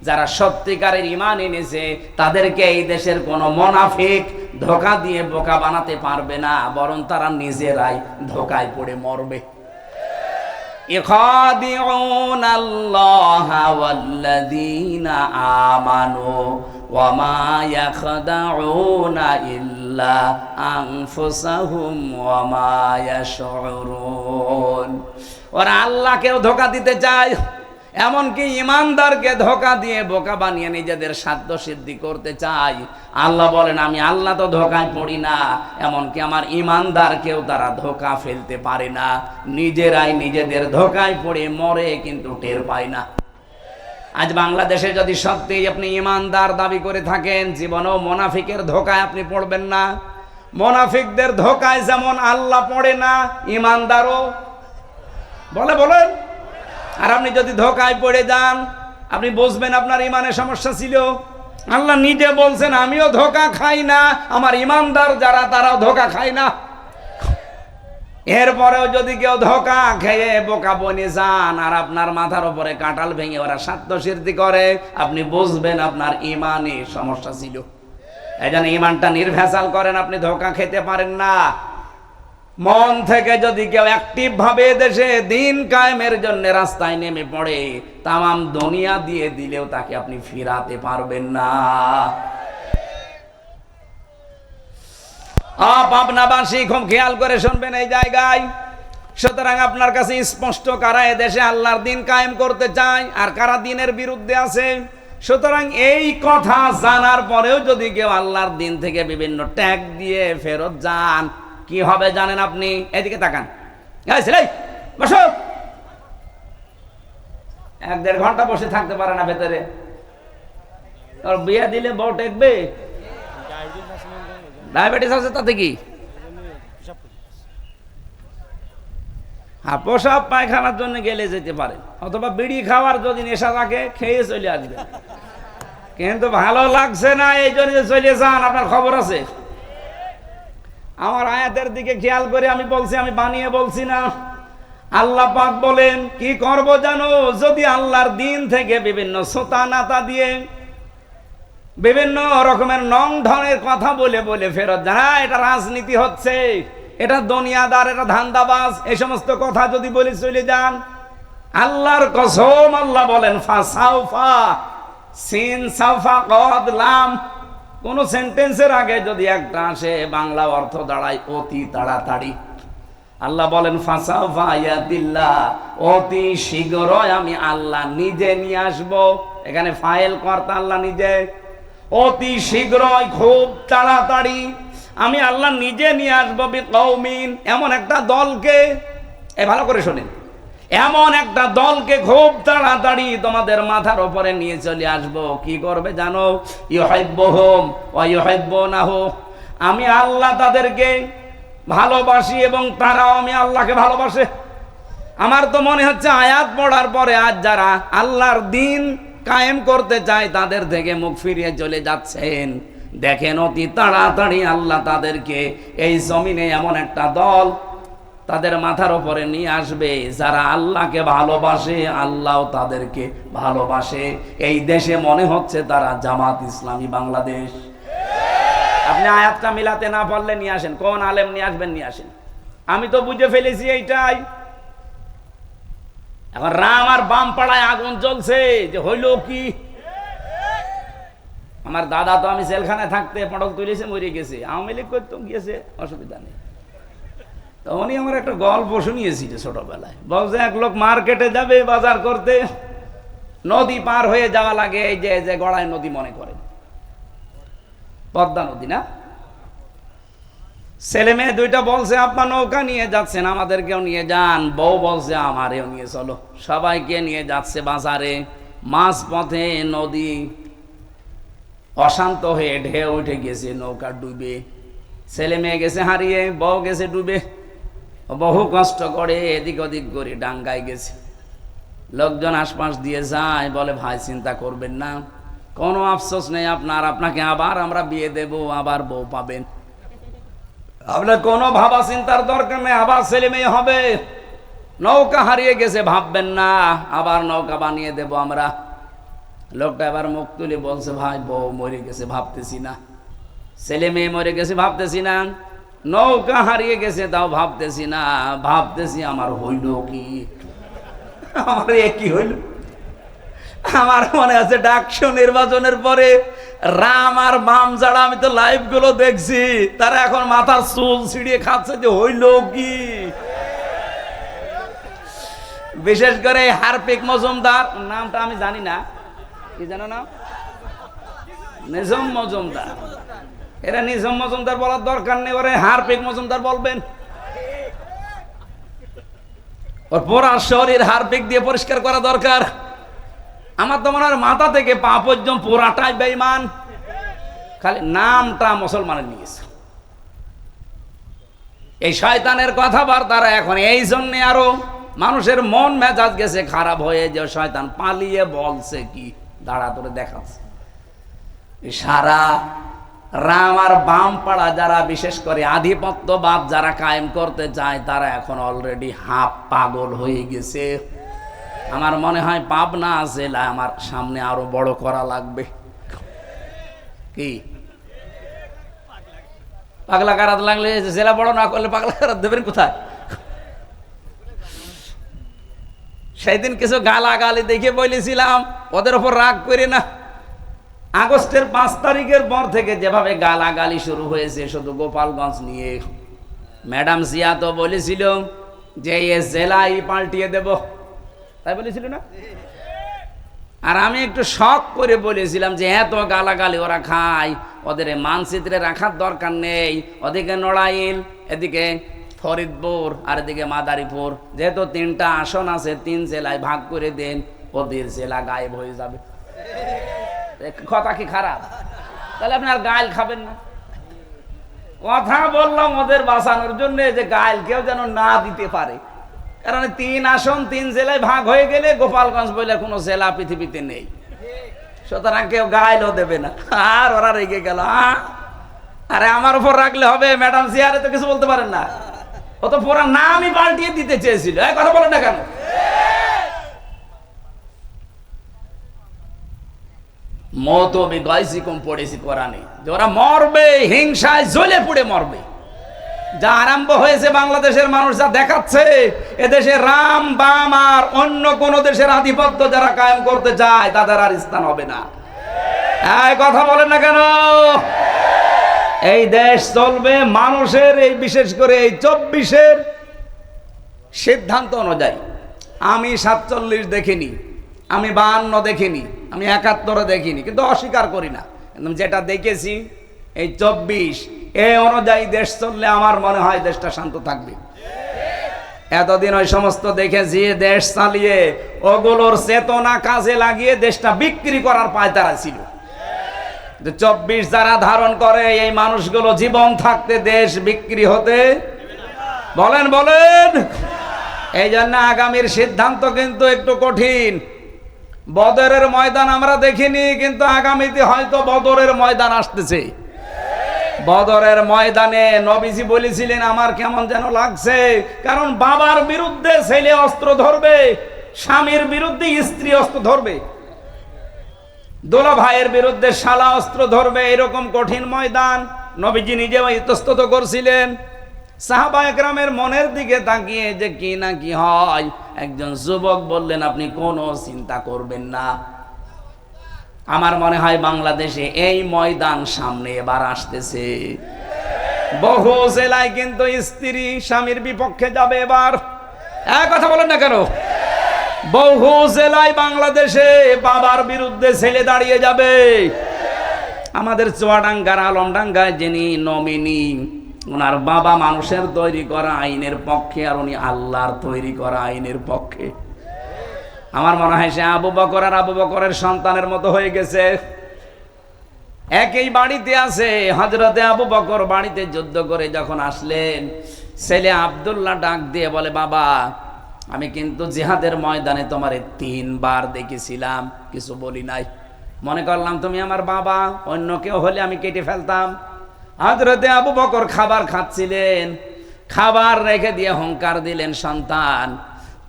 যারা সত্যিকারের ঈমান এনেছে তাদেরকে এই দেশের কোনো মুনাফিক ধোঁকা দিয়ে বোকা বানাতে পারবে না, বরং তারা নিজেরাই ধোঁকায় পড়ে মরবে। ইখাদিউনা আল্লাহা ওয়াল্লাযীনা আমানু ওয়া মা ইয়াখদাউনা ইল্লা আনফুসাহুম ওয়া মা ইয়াশউরুন। ওরা আল্লাহকেও ধোঁকা দিতে চায়, এমনকি ইমানদারকে ধোঁকা দিয়ে বোকা বানিয়ে নিজেদের স্বার্থ সিদ্ধি করতে চায়। আল্লাহ বলেন আমি আল্লাহ তো ধোঁকায় পড়ি না, এমনকি আমার ইমানদারকেও তারা ধোঁকা ফেলতে পারে না। নিজেরাই নিজেদের ধোঁকায় পড়ে মরে, কিন্তু টের পায় না। আজ বাংলাদেশে যদি সত্যি আপনি ইমানদার দাবি করে থাকেন, জীবনেও মুনাফিকের ধোঁকায় আপনি পড়বেন না। মুনাফিকদের ধোঁকায় যেমন আল্লাহ পড়ে না, ইমানদারও বলেন। আর আপনি যদি ধোঁকায় পড়ে যান, আপনি বুঝবেন আপনার ইমানের সমস্যা ছিল। আল্লাহ নিজে বলছেন আমিও ধোঁকা খাই না, আমার ইমানদার যারা তারাও ধোঁকা খায় না। এরপরেও যদি কেউ ধোঁকা খেয়ে বোকা বনে যান আর আপনার মাথার উপরে কাঁঠাল ভেঙে ওরা স্বার্থ সিদ্ধি করে, আপনি বুঝবেন আপনার ইমানে সমস্যা ছিল। এই জন্য ইমানটা নির্ভেজাল করেন, আপনি ধোঁকা খেতে পারেন না। মন থেকে যদি কেউ অ্যাক্টিভ ভাবে দেশে দিন কায়েমের জন্য রাস্তায় নেমে পড়ে, তামাম দুনিয়া দিয়ে দিলেও তাকে আপনি ফিরাতে পারবেন না। পাবনাবাসী খুব খেয়াল করে শুনবেন এই জায়গায়। সুতরাং আপনার কাছে স্পষ্ট কারা এদেশে আল্লাহর দিন কায়েম করতে চায় আর কারা দিনের বিরুদ্ধে আছে। সুতরাং এই কথা জানার পরেও যদি কেউ আল্লাহর দিন থেকে বিভিন্ন ট্যাগ দিয়ে ফেরত যান, কি হবে জানেন আপনি? এদিকে তাকান, বসো। 1-1.5 ঘন্টা বসে থাকতে পারে না ভেতরে। তোর বিয়ে দিলে বউ টেকবে? ডায়াবেটিস আছে তাতে কি? হ্যাঁ, প্রসাব পায়খানার জন্য গেলে যেতে পারে, অথবা বিড়ি খাওয়ার যদি নেশা থাকে খেয়ে চলে আসবে। কিন্তু ভালো লাগছে না এই জন্য চলে যান, আপনার খবর আছে। আমার আয়াতের দিকে খেয়াল করে আমি বলছি, আমি বানিয়ে বলছি না। আল্লাহ পাক বলেন কি করব জানো? যদি আল্লাহর দিন থেকে বিভিন্ন সোতা নাতা দিয়ে বিভিন্ন রকমের নং ঢঙের কথা বলে বলে ফেরত যান, এটা রাজনীতি হচ্ছে, এটা দুনিয়াদার, এটা ধান্দাবাজ, এই সমস্ত কথা যদি বলে চলে যান, আল্লাহর কসম আল্লাহ বলেন ফাসাউফা, সিন সাফা কদ লাম, কোন সেন্টেন্সের আগে যদি একটা আসে বাংলা অর্থ দাঁড়ায় অতি তাড়াতাড়ি। আল্লাহ বলেন ফাসাউফা ইয়াতিল্লাহ, অতি শীঘ্রই আমি আল্লাহ নিজে নিয়ে আসব। এখানে ফাইল কর্তা আল্লাহ নিজে, অতি শীঘ্রই খুব তাড়াতাড়ি আমি আল্লাহ নিজে নিয়ে আসবো বিকৌমিন, এমন একটা দলকে, ভালো করে শোনেন, এমন একটা দলকে খুব তাড়াতাড়ি তোমাদের মাথার উপরে নিয়ে চলে আসবো। কি করবে জানো? ইউহিব্বুহুম ওয়া ইউহিব্বুনাহু, আমি আল্লাহ তাদেরকে ভালোবাসি এবং তারাও আমি আল্লাহকে ভালোবাসে। আমার তো মনে হচ্ছে আয়াত পড়ার পরে আজ যারা আল্লাহর দিন কায়েম করতে চায় তাদের থেকে মুখ ফিরিয়ে চলে যাচ্ছেন। দেখেন অতি তাড়াতাড়ি আল্লাহ তাদেরকে এই জমিনে এমন একটা দল তাদের মাথার উপরে নিয়ে আসবে যারা আল্লাহকে ভালোবাসে, আল্লাহও তাদেরকে ভালোবাসে। এই দেশে মনে হচ্ছে তারা জামাত ইসলামী বাংলাদেশ। আপনি আয়াতটা মিলাতে না পারলে নিয়ে আসেন, কোন আলেম নিয়ে আসবেন নিয়ে আসেন, আমি তো বুঝে ফেলেছি এইটাই। এখন রাম আর বাম পাড়ায় আগুন জ্বলছে, যে হইল কি? আমার দাদা তো আমি জেলখানায় থাকতে পটল তুলেছে, মরে গেছে, আওয়ামী লীগ করতো, গিয়েছে, অসুবিধা নেই। তো উনি আমার একটা গল্প শুনিয়েছিল ছোটবেলায়, বলছে এক লোক মার্কেটে যাবে বাজার করতে, নদী পার হয়ে যাওয়া লাগে, এই যে গড়াই নদী মনে করেন, পদ্মা নদী না? ছেলে মেয়ে দুইটা বলছে আপনার নৌকা নিয়ে যাচ্ছেন, আমাদেরকেও নিয়ে যান। বউ বলছে আমারেও নিয়ে চলো। সবাইকে নিয়ে যাচ্ছে বাজারে, মাঝ পথে নদী অশান্ত হয়ে ঢেউ উঠে গেছে, নৌকা ডুবে, ছেলে মেয়ে গেছে হারিয়ে, বউ গেছে ডুবে। বহু কষ্ট করে এদিক ওদিক করে ডাঙ্গায় গেছে। লোকজন আশপাশ দিয়ে যায়, বলে ভাই চিন্তা করবেন না, কোনো আফসোস নেই আপনার, আপনাকে আবার আমরা বিয়ে দেব, আবার বউ পাবেন, আপনার কোনো ভাবা চিন্তার দরকার নেই, আবার ছেলে মেয়ে হবে। নৌকা হারিয়ে গেছে ভাববেন না, আবার নৌকা বানিয়ে দেব আমরা। লোকটা এবার মুখ তুলে বলছে ভাই বউ মরে গেছে ভাবতেছি না, ছেলে মেয়ে মরে গেছে ভাবতেছি না, নৌকা হারিয়ে গেছে তাও ভাবতেছি না, ভাবতেছি আমার হইল কি, আমার কি হইল। আমার মনে আছে ডাকসু নির্বাচনের পরে রাম আর বাম যারা, আমি তো লাইভ গুলো দেখছি, তারা এখন মাথার চুল ছিঁড়িয়ে খাচ্ছে যে হইল কি। বিশেষ করে হারপিক মজুমদার, নামটা আমি জানি না, কি জানো না, নিজাম মজুমদার, এরা নিজাম মজুমদার বলার দরকার নেই, ওরা হারপিক মজুমদার বলবেন। ওর পুরা শরীর হারপিক দিয়ে পরিষ্কার করা দরকার। আমার তো মনে হয় মাথা থেকে পা পর্যন্ত পুরাটাই বেঈমান, খালি নামটা মুসলমানের নিয়েছে। এই শয়তানের কথাবার্তারা এখন এই জন্য আরো মানুষের মন মেজাজ গেছে খারাপ হয়ে, যে শয়তান পালিয়ে বলছে কি দাঁড়া তোরে দেখাচ্ছে। সারা রাম আর বাম পাড়া যারা বিশেষ করে আধিপত্যবাদ যারা কায়েম করতে চায়, তারা এখন অলরেডি হাফ পাগল হয়ে গেছে। আমার মনে হয় পাবনা জেলা আমার সামনে আরো বড় করা লাগবে। কি পাগলা কারাত লাগলে জেলা বড় না করলে পাগলা কারাত দেবেন কোথায়? সেদিন কিছু গালাগালি দেখে বলেছিলাম ওদের ওপর রাগ করে না। আগস্টের 5 তারিখের পর থেকে যেভাবে গালাগালি শুরু হয়েছে শুধু গোপালগঞ্জ নিয়ে, ম্যাডাম জিয়া তো বলেছিল যে এ জেলাই পাল্টিয়ে দেব, তাই বলেছিল না? আর আমি একটু শখ করে বলেছিলাম যে এত গালাগালি ওরা খায়, ওদের মানচিত্রে রাখার দরকার নেই। ওদিকে নড়াইল, এদিকে ফরিদপুর, আর এদিকে মাদারীপুর, যেহেতু 3টা আসন আছে, 3 জেলায় ভাগ করে দেন, ওদের জেলা গায়েব হয়ে যাবে। কথা কি খারাপ? তাহলে আপনি আর গাইল খাবেন না। কথা বললাম ওদের বাঁচানোর জন্য, যে গাইল কেউ যেন না দিতে পারে। কারণ 3 আসন 3 জেলায় ভাগ হয়ে গেলে গোপালগঞ্জ বলে কোনো জেলা পৃথিবীতে নেই, সুতরাং কেউ গাইলও দেবে না। আর ওরা রেগে গেল, আরে আমার উপর রাখলে হবে, ম্যাডাম চেয়ারে তো কিছু বলতে পারেন না। ও তো পুরো নামই পাল্টিয়ে দিতে চেয়েছিল। কথা বলেন না কেন? মত বিগাইসি কম পড়েছি কোরআনে, যে ওরা মরবে, হিংসায় জ্বলে পুড়ে মরবে। যা আরম্ভ হয়েছে বাংলাদেশের মানুষ যা দেখাচ্ছে, এদেশে রাম বাম আর অন্য কোন দেশের আধিপত্য যারা কায়েম করতে চায় তাদের আর স্থান হবে না। এই কথা বলেন না কেন? এই দেশ চলবে মানুষের, এই বিশেষ করে এই 24-এর সিদ্ধান্ত অনুযায়ী। আমি 47 দেখিনি, আমি 52 দেখিনি, আমি 71 দেখিনি, কিন্তু অস্বীকার করি না। কিন্তু যেটা দেখেছি এই 24, এই অনুযায়ী দেশ চললে আমার মনে হয় দেশটা শান্ত থাকবে। এতদিন ওই সমস্ত দেখেছি দেশ চালিয়ে ওগুলোর চেতনা কাজে লাগিয়ে দেশটা বিক্রি করার পায়তারা ছিল। 24 যারা ধারণ করে এই মানুষগুলো জীবন থাকতে দেশ বিক্রি হতে বলেন বলেন। এই জন্য আগামীর সিদ্ধান্ত কিন্তু একটু কঠিন। বদরের ময়দান আমরা দেখিনি, কিন্তু আগামীতে হয়তো বদরের ময়দান আসতেছে। বদরের ময়দানে নবীজি বলেছিলেন, আমার কেমন যেন লাগছে, কারণ বাবার বিরুদ্ধে ছেলে অস্ত্র ধরবে, স্বামীর বিরুদ্ধে স্ত্রী অস্ত্র ধরবে, দোলা ভাইয়ের বিরুদ্ধে শালা অস্ত্র ধরবে। এরকম কঠিন ময়দান নবীজি নিজেও ইতস্তত করছিলেন। সাহাবা একরামের মনের দিকে তাকিয়ে যে কি না কি হয়, একজন যুবক বললেন, আপনি কোনো চিন্তা করবেন না। আমার মনে হয় বাংলাদেশে এই ময়দান সামনে এবার আসতেছে। বহু জেলায় কিন্তু স্ত্রী স্বামীর বিপক্ষে যাবে এবার। এক কথা বলেন না কেন? বহু জেলায় বাংলাদেশে বাবার বিরুদ্ধে ছেলে দাঁড়িয়ে যাবে। আমাদের চুয়াডাঙ্গার আলমডাঙ্গায় যিনি নমিনি, ওনার বাবা মানুষের তৈরি করা আইনের পক্ষে, আর উনি আল্লাহর তৈরি করা আইনের পক্ষে। আমার মনে হয় সে আবু বকর আর আবু বকরের সন্তানের মতো হয়ে গেছে। একই বাড়িতে আছে। হযরতে আবু বকর বাড়িতে যুদ্ধ করে যখন আসলেন, ছেলে আব্দুল্লাহ ডাক দিয়ে বলে, বাবা আমি কিন্তু জিহাদের ময়দানে তোমারে 3 বার দেখেছিলাম, কিছু বলি নাই। মনে করলাম তুমি আমার বাবা, অন্য কেউ হলে আমি কেটে ফেলতাম। হযরতে আবু বকর খাবার খাচ্ছিলেন, খাবার রেখে দিয়ে হুঙ্কার দিলেন, সন্তান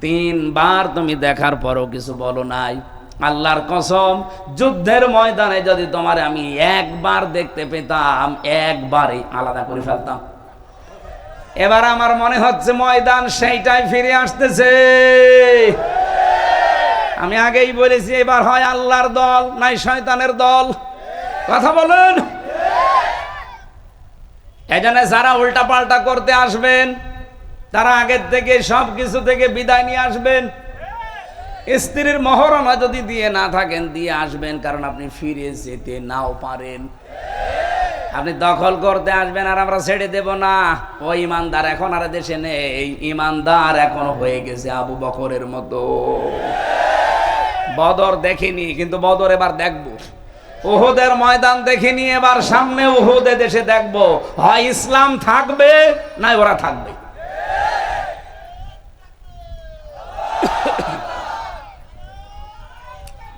3 বার তুমি দেখার পরও কিছু বলো নাই। আল্লাহর কসম, যুদ্ধের ময়দানে যদি তোমারে আমি 1 বার দেখতে পেতাম, একবারই আলাদা করে ফেলতাম। এবার আমার মনে হচ্ছে ময়দান সেইটাই ফিরে আসতেছে। আমি আগেই বলেছি, এবার হয় আল্লাহর দল নাই শয়তানের দল। কথা বলুন। এজন্য যারা উল্টা পাল্টা করতে আসবেন, তারা আগের থেকে সব কিছু থেকে বিদায় নিয়ে আসবেন। স্ত্রীর মহরণা যদি দিয়ে না থাকেন, দিয়ে আসবেন, কারণ আপনি ফিরে যেতে নাও পারেন। আপনি দখল করতে আসবেন আর আমরা ছেড়ে দেব না। ওই ইমানদার এখন আর দেশে নেই। ইমানদার এখন হয়ে গেছে আবু বকরের মতো। বদর দেখিনি, কিন্তু বদর এবার দেখবো। উহুদের ময়দান দেখিনি, এবার সামনে উহুদে দেশে দেখবো। হয় ইসলাম থাকবে, না ওরা থাকবে।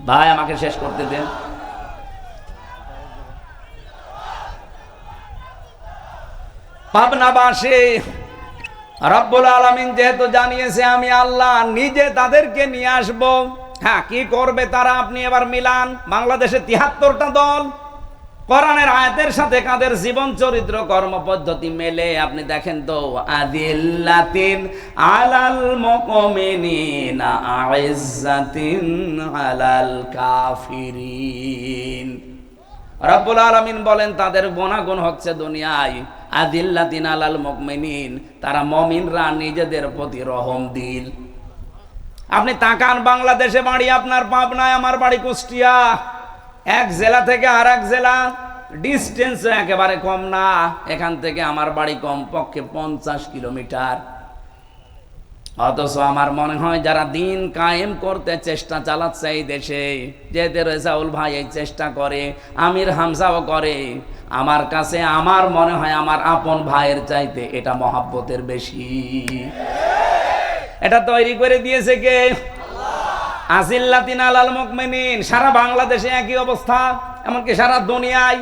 ভাই আমাকে শেষ করতে দেন। পাবনাবাসী রব্বুল আলামিন যেহেতু জানিয়েছে আমি আল্লাহ নিজে তাদেরকে নিয়ে আসব। হ্যাঁ, কি করবে তারা আপনি এবার মিলান। বাংলাদেশে 73টা দল, কোরআনের আয়াতের সাথে কাদের জীবন চরিত্র কর্মপদ্ধতি মেলে আপনি দেখেন তো। আদিল্লাতিন আলাল মুমিনিনা আইজ্জাতিন আলাল কাফিরিন। রব্বুল আলামিন বলেন তাদের গুণাগুণ হচ্ছে দুনিয়ায় আদিল্লাতিন আলাল মুমিনিন, তারা মুমিনরা নিজেদের প্রতি রহম দিল। আপনি তাকান, বাংলাদেশে বাড়ি আপনার পাবনায়, আমার বাড়ি কুষ্টিয়া। এক জেলা থেকে আর এক জেলা ডিস্টেন্স একেবারে কম না। এখান থেকে আমার বাড়ি কমপক্ষে 50 কিলোমিটার। অথচ আমার মনে হয় যারা দিন কায়েম করতে চেষ্টা চালাচ্ছে এই দেশে, যেতে রেজাউল ভাই এই চেষ্টা করে, আমির হামজাও করে, আমার কাছে আমার মনে হয় আমার আপন ভাইয়ের চাইতে এটা মহাব্বতের বেশি। এটা তৈরি করে দিয়েছে কে? আজিল্লাতিন আলাল মুমিনিন। সারা বাংলাদেশে একই অবস্থা, এমনকি সারা দুনিয়ায়,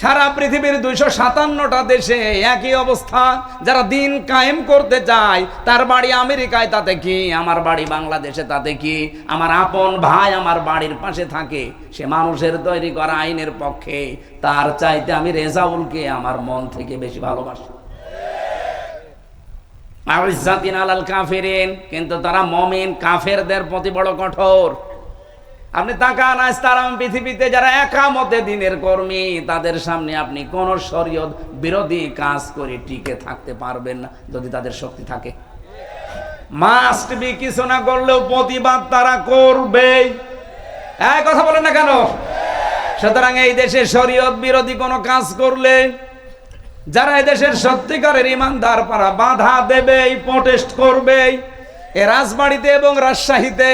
সারা পৃথিবীর 257টা দেশে একই অবস্থা। যারা দিন কায়েম করতে চায় তার বাড়ি আমেরিকায়, তাতে কি? আমার বাড়ি বাংলাদেশে, তাতে কি? আমার আপন ভাই আমার বাড়ির পাশে থাকে, সে মানুষের তৈরি করা আইনের পক্ষে, তার চাইতে আমি রেজাউলকে আমার মন থেকে বেশি ভালোবাসি। আইজ্জাতিন আলাল কাফিরিন, কিন্তু তারা মুমিন, কাফেরদের প্রতি বড় কঠোর। আপনি তাকান, আজ তারা পৃথিবীতে যারা একামতে দিনের কর্মী, তাদের সামনে আপনি কোন শরীয়ত বিরোধী কাজ করে টিকে থাকতে পারবেন না যদি তাদের শক্তি থাকে। মাস্ট বি, কিছু না করলেও প্রতিবাদ তারা করবে। এই কথা বলেন না কেন? সুতরাং এই দেশে শরীয়ত বিরোধী কোনো কাজ করলে যারা এদেশের সত্যিকারের ইমানদার তারা বাধা দেবেই, প্রোটেস্ট করবেই। এ রাজবাড়িতে এবং রাজশাহীতে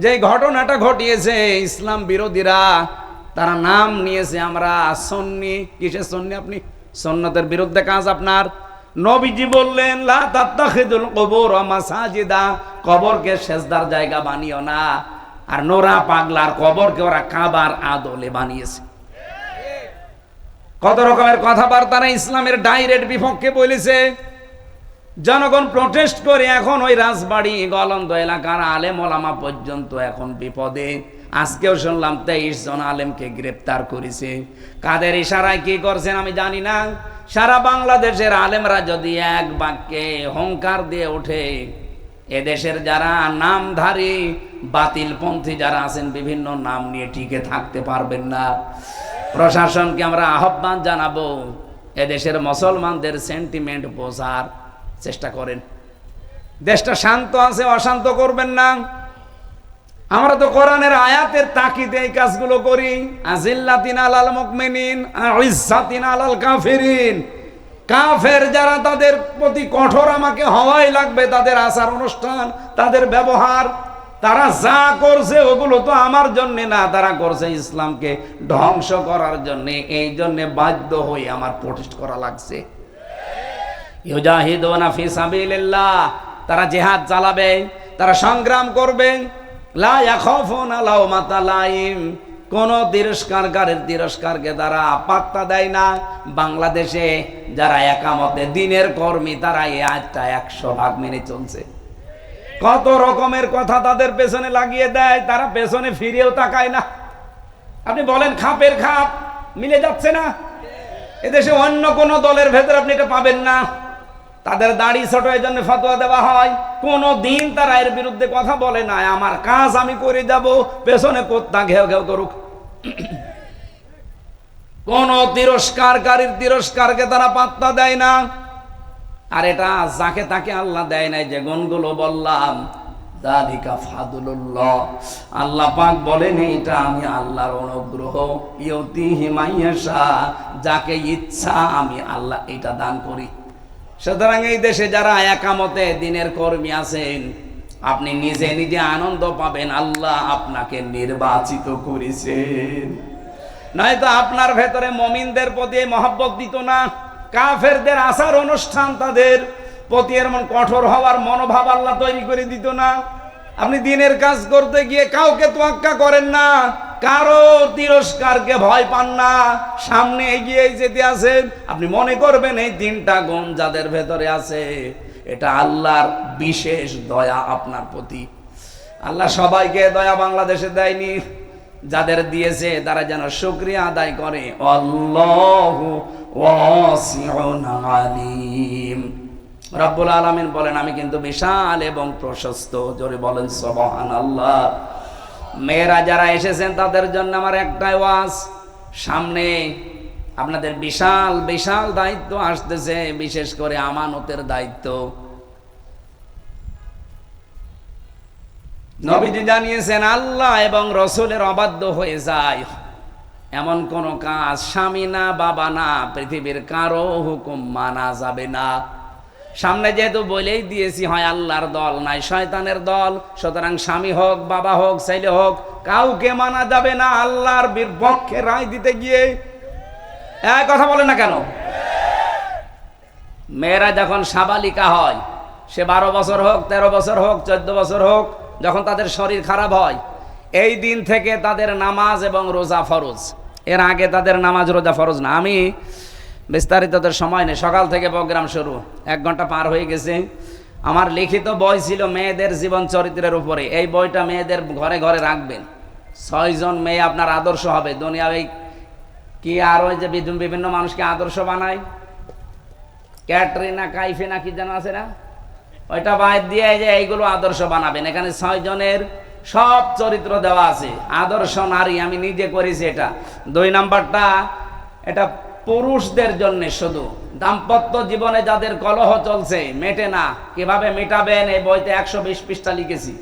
যে ঘটনাটা ঘটিয়েছে, ইসলাম বিরোধীরা তারা নাম নিয়েছে আমরা সুন্নি। কিসের সুন্নি? আপনি সুন্নতের বিরুদ্ধে কাজ আপনার। নবীজি বললেন লা তাত্তাখিদুল কুবুর মাসাজিদা, কবরকে সেজদার জায়গা বানিও না। আর নোরা পাগলার কবরকে ওরা কাবার আদলে বানিয়েছে। কত রকমের কথাবার্তা ইসলামের ডাইরেক্ট বিপক্ষে বলেছে। জনগণ প্রোটেস্ট করে এখন ওই রাজবাড়ি গলন্দ এলাকার আলেম ওলামা পর্যন্ত এখন বিপদে। আজকেও শুনলাম 23 জন আলেমকে গ্রেপ্তার করেছে। কাদের ইশারায় কি করছেন আমি জানি না। সারা বাংলাদেশের আলেমরা যদি এক বাক্যে হুঙ্কার দিয়ে ওঠে, এদেশের যারা নামধারী বাতিলপন্থী যারা আছেন বিভিন্ন নাম নিয়ে টিকে থাকতে পারবেন না। প্রশাসনকে আমরা আহ্বান জানাবো, এদেশের মুসলমানদের সেন্টিমেন্ট বোঝার চেষ্টা করেন। দেশটা শান্ত আছে, অশান্ত করবেন না। আমরা তো কোরআনের আয়াতের তাকিদে এই কাজগুলো করি। আজিল্লাতিন আলাল মুমিনিন আইজ্জাতিন আলাল কাফিরিন। কাফের যারা তাদের প্রতি কঠোর আমাকে হওয়াই লাগবে। তাদের আচার অনুষ্ঠান, তাদের ব্যবহার, তারা যা করছে ওগুলো তো আমার জন্য না, তারা করছে ইসলামকে ধ্বংস করার জন্য। এই জন্য বাধ্য হয়ে আমার প্রোটেস্ট করা লাগছে। ইউজাহিদুনা ফি সাবিলিল্লাহ, তারা জিহাদ চালাবে, তারা সংগ্রাম করবে। লা ইয়াখাফুনা লাওমাতা লাইম, কোন তিরস্কারকারীর তিরস্কারকে তারা পাত্তা দেয় না। বাংলাদেশে যারা একামতে দিনের কর্মী তারা এই আয়াতটা 100% মেনে চলছে। কত রকমের কথা তাদের পেছনে লাগিয়ে দেয়, তারা পেছনে ফিরেও তাকায় না। আপনি বলেন খাপের খাপ মিলে যাচ্ছে না? এদেশে অন্য কোন দলের ভেতরে আপনি এটা পাবেন না। তাদের দাড়ি ছোট, এই জন্য ফতোয়া দেওয়া হয়। কোনো দিন তারা এর বিরুদ্ধে কথা বলে না। আমার কাজ আমি করে যাব, পেছনে কোত্তা ঘেউ ঘেউ করুক। কোন তিরস্কারকারীর তিরস্কারকে তারা পাত্তা দেয় না। আর এটা যাকে তাকে আল্লাহ দেয় নাই। যে গুণগুলো বললাম, যালিকা ফাদলুল্লাহ, আল্লাহ পাক বলেন এটা আমি আল্লাহর অনুগ্রহ। ইউতিহি মাইয়াশা, যাকে ইচ্ছা আমি আল্লাহ এটা দান করি। সুতরাং এই দেশে যারা একামতে দিনের কর্মী আছেন, আপনি নিজে নিজে আনন্দ পাবেন আল্লাহ আপনাকে নির্বাচিত করেছেন। নয়তো আপনার ভেতরে মুমিনদের প্রতি মহব্বত দিত না। কাফেরদের আচার অনুষ্ঠান, তাদের প্রতি এমন কঠোর হওয়ার মনোভাব আল্লাহ তৈরি করে দিত না। আপনি দিনের কাজ করতে গিয়ে কাউকে তোয়াক্কা করেন না, কারো তিরস্কারকে ভয় পান না, সামনে এগিয়ে যেতে আছেন। আপনি মনে করবেন এই 3টা গুণ যাদের ভেতরে আছে, এটা আল্লাহর বিশেষ দয়া আপনার প্রতি। আল্লাহ সবাইকে দয়া বাংলাদেশে দেয়নি, যাদের দিয়েছে তারা যেন শুকরিয়া আদায় করে। আল্লাহু ওয়াসিউন আলিম। রব্বুল আলামিন বলেন আমি কিন্তু বিশাল এবং প্রশস্ত। জোরে বলেন সুবহানাল্লাহ। মেয়েরা যারা এসেছেন তাদের জন্য আমার একটাই ওয়াজ, সামনে আপনাদের বিশাল বিশাল দায়িত্ব আসতেছে, বিশেষ করে আমানতের দায়িত্ব। নবীজি জানিয়েছেন, আল্লাহ এবং রসুলের অবাধ্য হয়ে যায় এমন কোন কাজ স্বামী না বাবা না পৃথিবীর কারো হুকুম মানা যাবে না। সামনে যেহেতু বলেই দিয়েছি, হয় আল্লাহর দল নাই শয়তানের দল, সুতরাং স্বামী হোক বাবা হোক ছেলে হোক কাউকে মানা যাবে না আল্লাহর বিপক্ষে রায় দিতে গিয়ে। এক কথা বলে না কেন? মেয়েরা যখন সাবালিকা হয়, সে 12 বছর হোক 13 বছর হোক 14 বছর হোক, যখন তাদের শরীর খারাপ হয়, এই দিন থেকে তাদের নামাজ এবং রোজা ফরজ। এর আগে তাদের নামাজ রোজা ফরজ না। আমি বিস্তারিত তোর সময় নেই, সকাল থেকে প্রোগ্রাম শুরু, 1 ঘন্টা পার হয়ে গেছে। আমার লিখিত বই ছিল মেয়েদের জীবন চরিত্রের উপরে। এই বইটা মেয়েদের ঘরে ঘরে রাখবেন। 6 জন মেয়ে আপনার আদর্শ হবে দুনিয়ায়। কি আর ওই যে বিভিন্ন মানুষকে আদর্শ বানায়, ক্যাটরিনা কাইফে না কি যেন আছে না, ওইটা বাদ দিয়ে যে এইগুলো আদর্শ বানাবেন। এখানে 6 জনের সব চরিত্র দেওয়া আছে, আদর্শ নারী। আমি নিজে করেছি এটা। 2 নাম্বারটা এটা পুরুষদের জন্য, শুধু দাম্পত্য জীবনে যাদের কলহ চলছে, মেটে না, কিভাবে মেটাবেন এই বইতে 120 পৃষ্ঠা লিখেছি।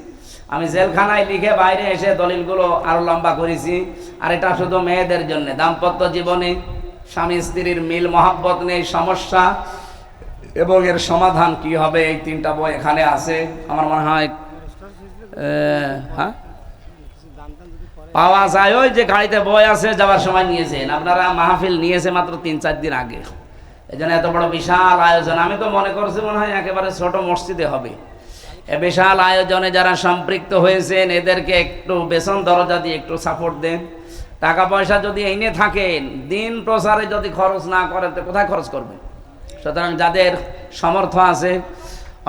আমি জেলখানায় লিখে বাইরে এসে দলিলগুলো আরো লম্বা করেছি। আর এটা শুধু মেয়েদের জন্য, দাম্পত্য জীবনে স্বামী স্ত্রীর মিল মহাব্বত নেই, সমস্যা এবং এর সমাধান কি হবে, এই 3টা বই এখানে আছে। আমার মনে হয় হ্যাঁ পাওয়া যায়, ওই যে গাড়িতে বই আছে, যাওয়ার সময় নিয়েছেন আপনারা। মাহফিল নিয়েছে মাত্র 3-4 দিন আগে, এই জন্য এত বড় বিশাল আয়োজন। আমি তো মনে করছি মনে হয় একেবারে ছোট মসজিদে হবে। এ বিশাল আয়োজনে যারা সম্পৃক্ত হয়েছেন এদেরকে একটু বেতন দরজা দিয়ে একটু সাপোর্ট দেন। টাকা পয়সা যদি এনে থাকেন, দিন প্রচারে যদি খরচ না করেন তো কোথায় খরচ করবেন? সুতরাং যাদের সামর্থ্য আছে,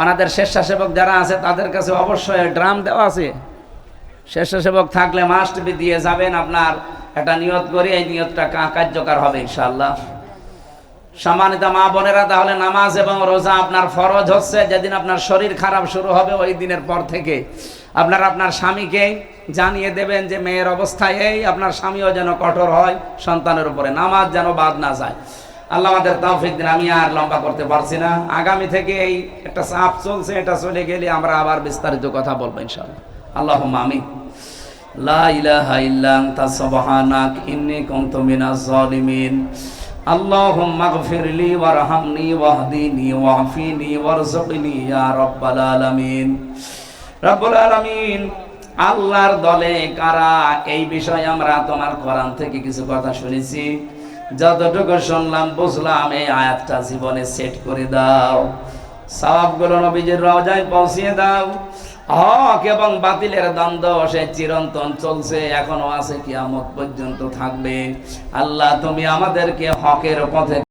ওনাদের স্বেচ্ছাসেবক যারা আছে, তাদের কাছে অবশ্যই ড্রাম দেওয়া আছে। স্বেচ্ছাসেবক থাকলে মাস্ট বি দিয়ে যাবেন। আপনার একটা নিয়ত করি, এই নিয়তটা কার্যকর হবে ইনশাআল্লাহ। সম্মানিত মা বোনেরা, তাহলে নামাজ এবং রোজা আপনার ফরজ হচ্ছে যেদিন আপনার শরীর খারাপ শুরু হবে, ওই দিনের পর থেকে আপনার স্বামীকে জানিয়ে দেবেন যে মেয়ের অবস্থা এই, আপনার স্বামীও যেন কঠোর হয় সন্তানের উপরে, নামাজ যেন বাদ না যায়। আল্লাহ আমাদের তৌফিক দিন। আমি আর লম্বা করতে পারছি না। আগামী থেকে এই একটা চাপ চলছে, এটা চলে গেলে আমরা আবার বিস্তারিত কথা বলবো ইনশাআল্লাহ। আল্লাহুম্মা আমিন। লা ইলাহা ইল্লা আনতা সুবহানাক ইন্নী কুনতু মিনাজ জালিমিন। আল্লাহুম্মা গফিরলি ওয়ারহামনি ওয়াহদিনি ওয়াফিনি ওয়ারযুকনি ইয়া রাব্বাল আলামিন। রব্বুল আলামিন, আল্লাহর দলে কারা, এই বিষয়ে আমরা তোমার কোরআন থেকে কিছু কথা শুনেছি। যতটুকু শুনলাম বুঝলাম, এই আয়াতটা জীবনে সেট করে দাও। সওয়াবগুলো নবীজির রওজায় পৌঁছিয়ে দাও। হক এবং বাতিলের দ্বন্দ্ব সে চিরন্তন চলছে, এখনো আছে, কিয়ামত পর্যন্ত থাকবে। আল্লাহ, তুমি আমাদেরকে হকের পথে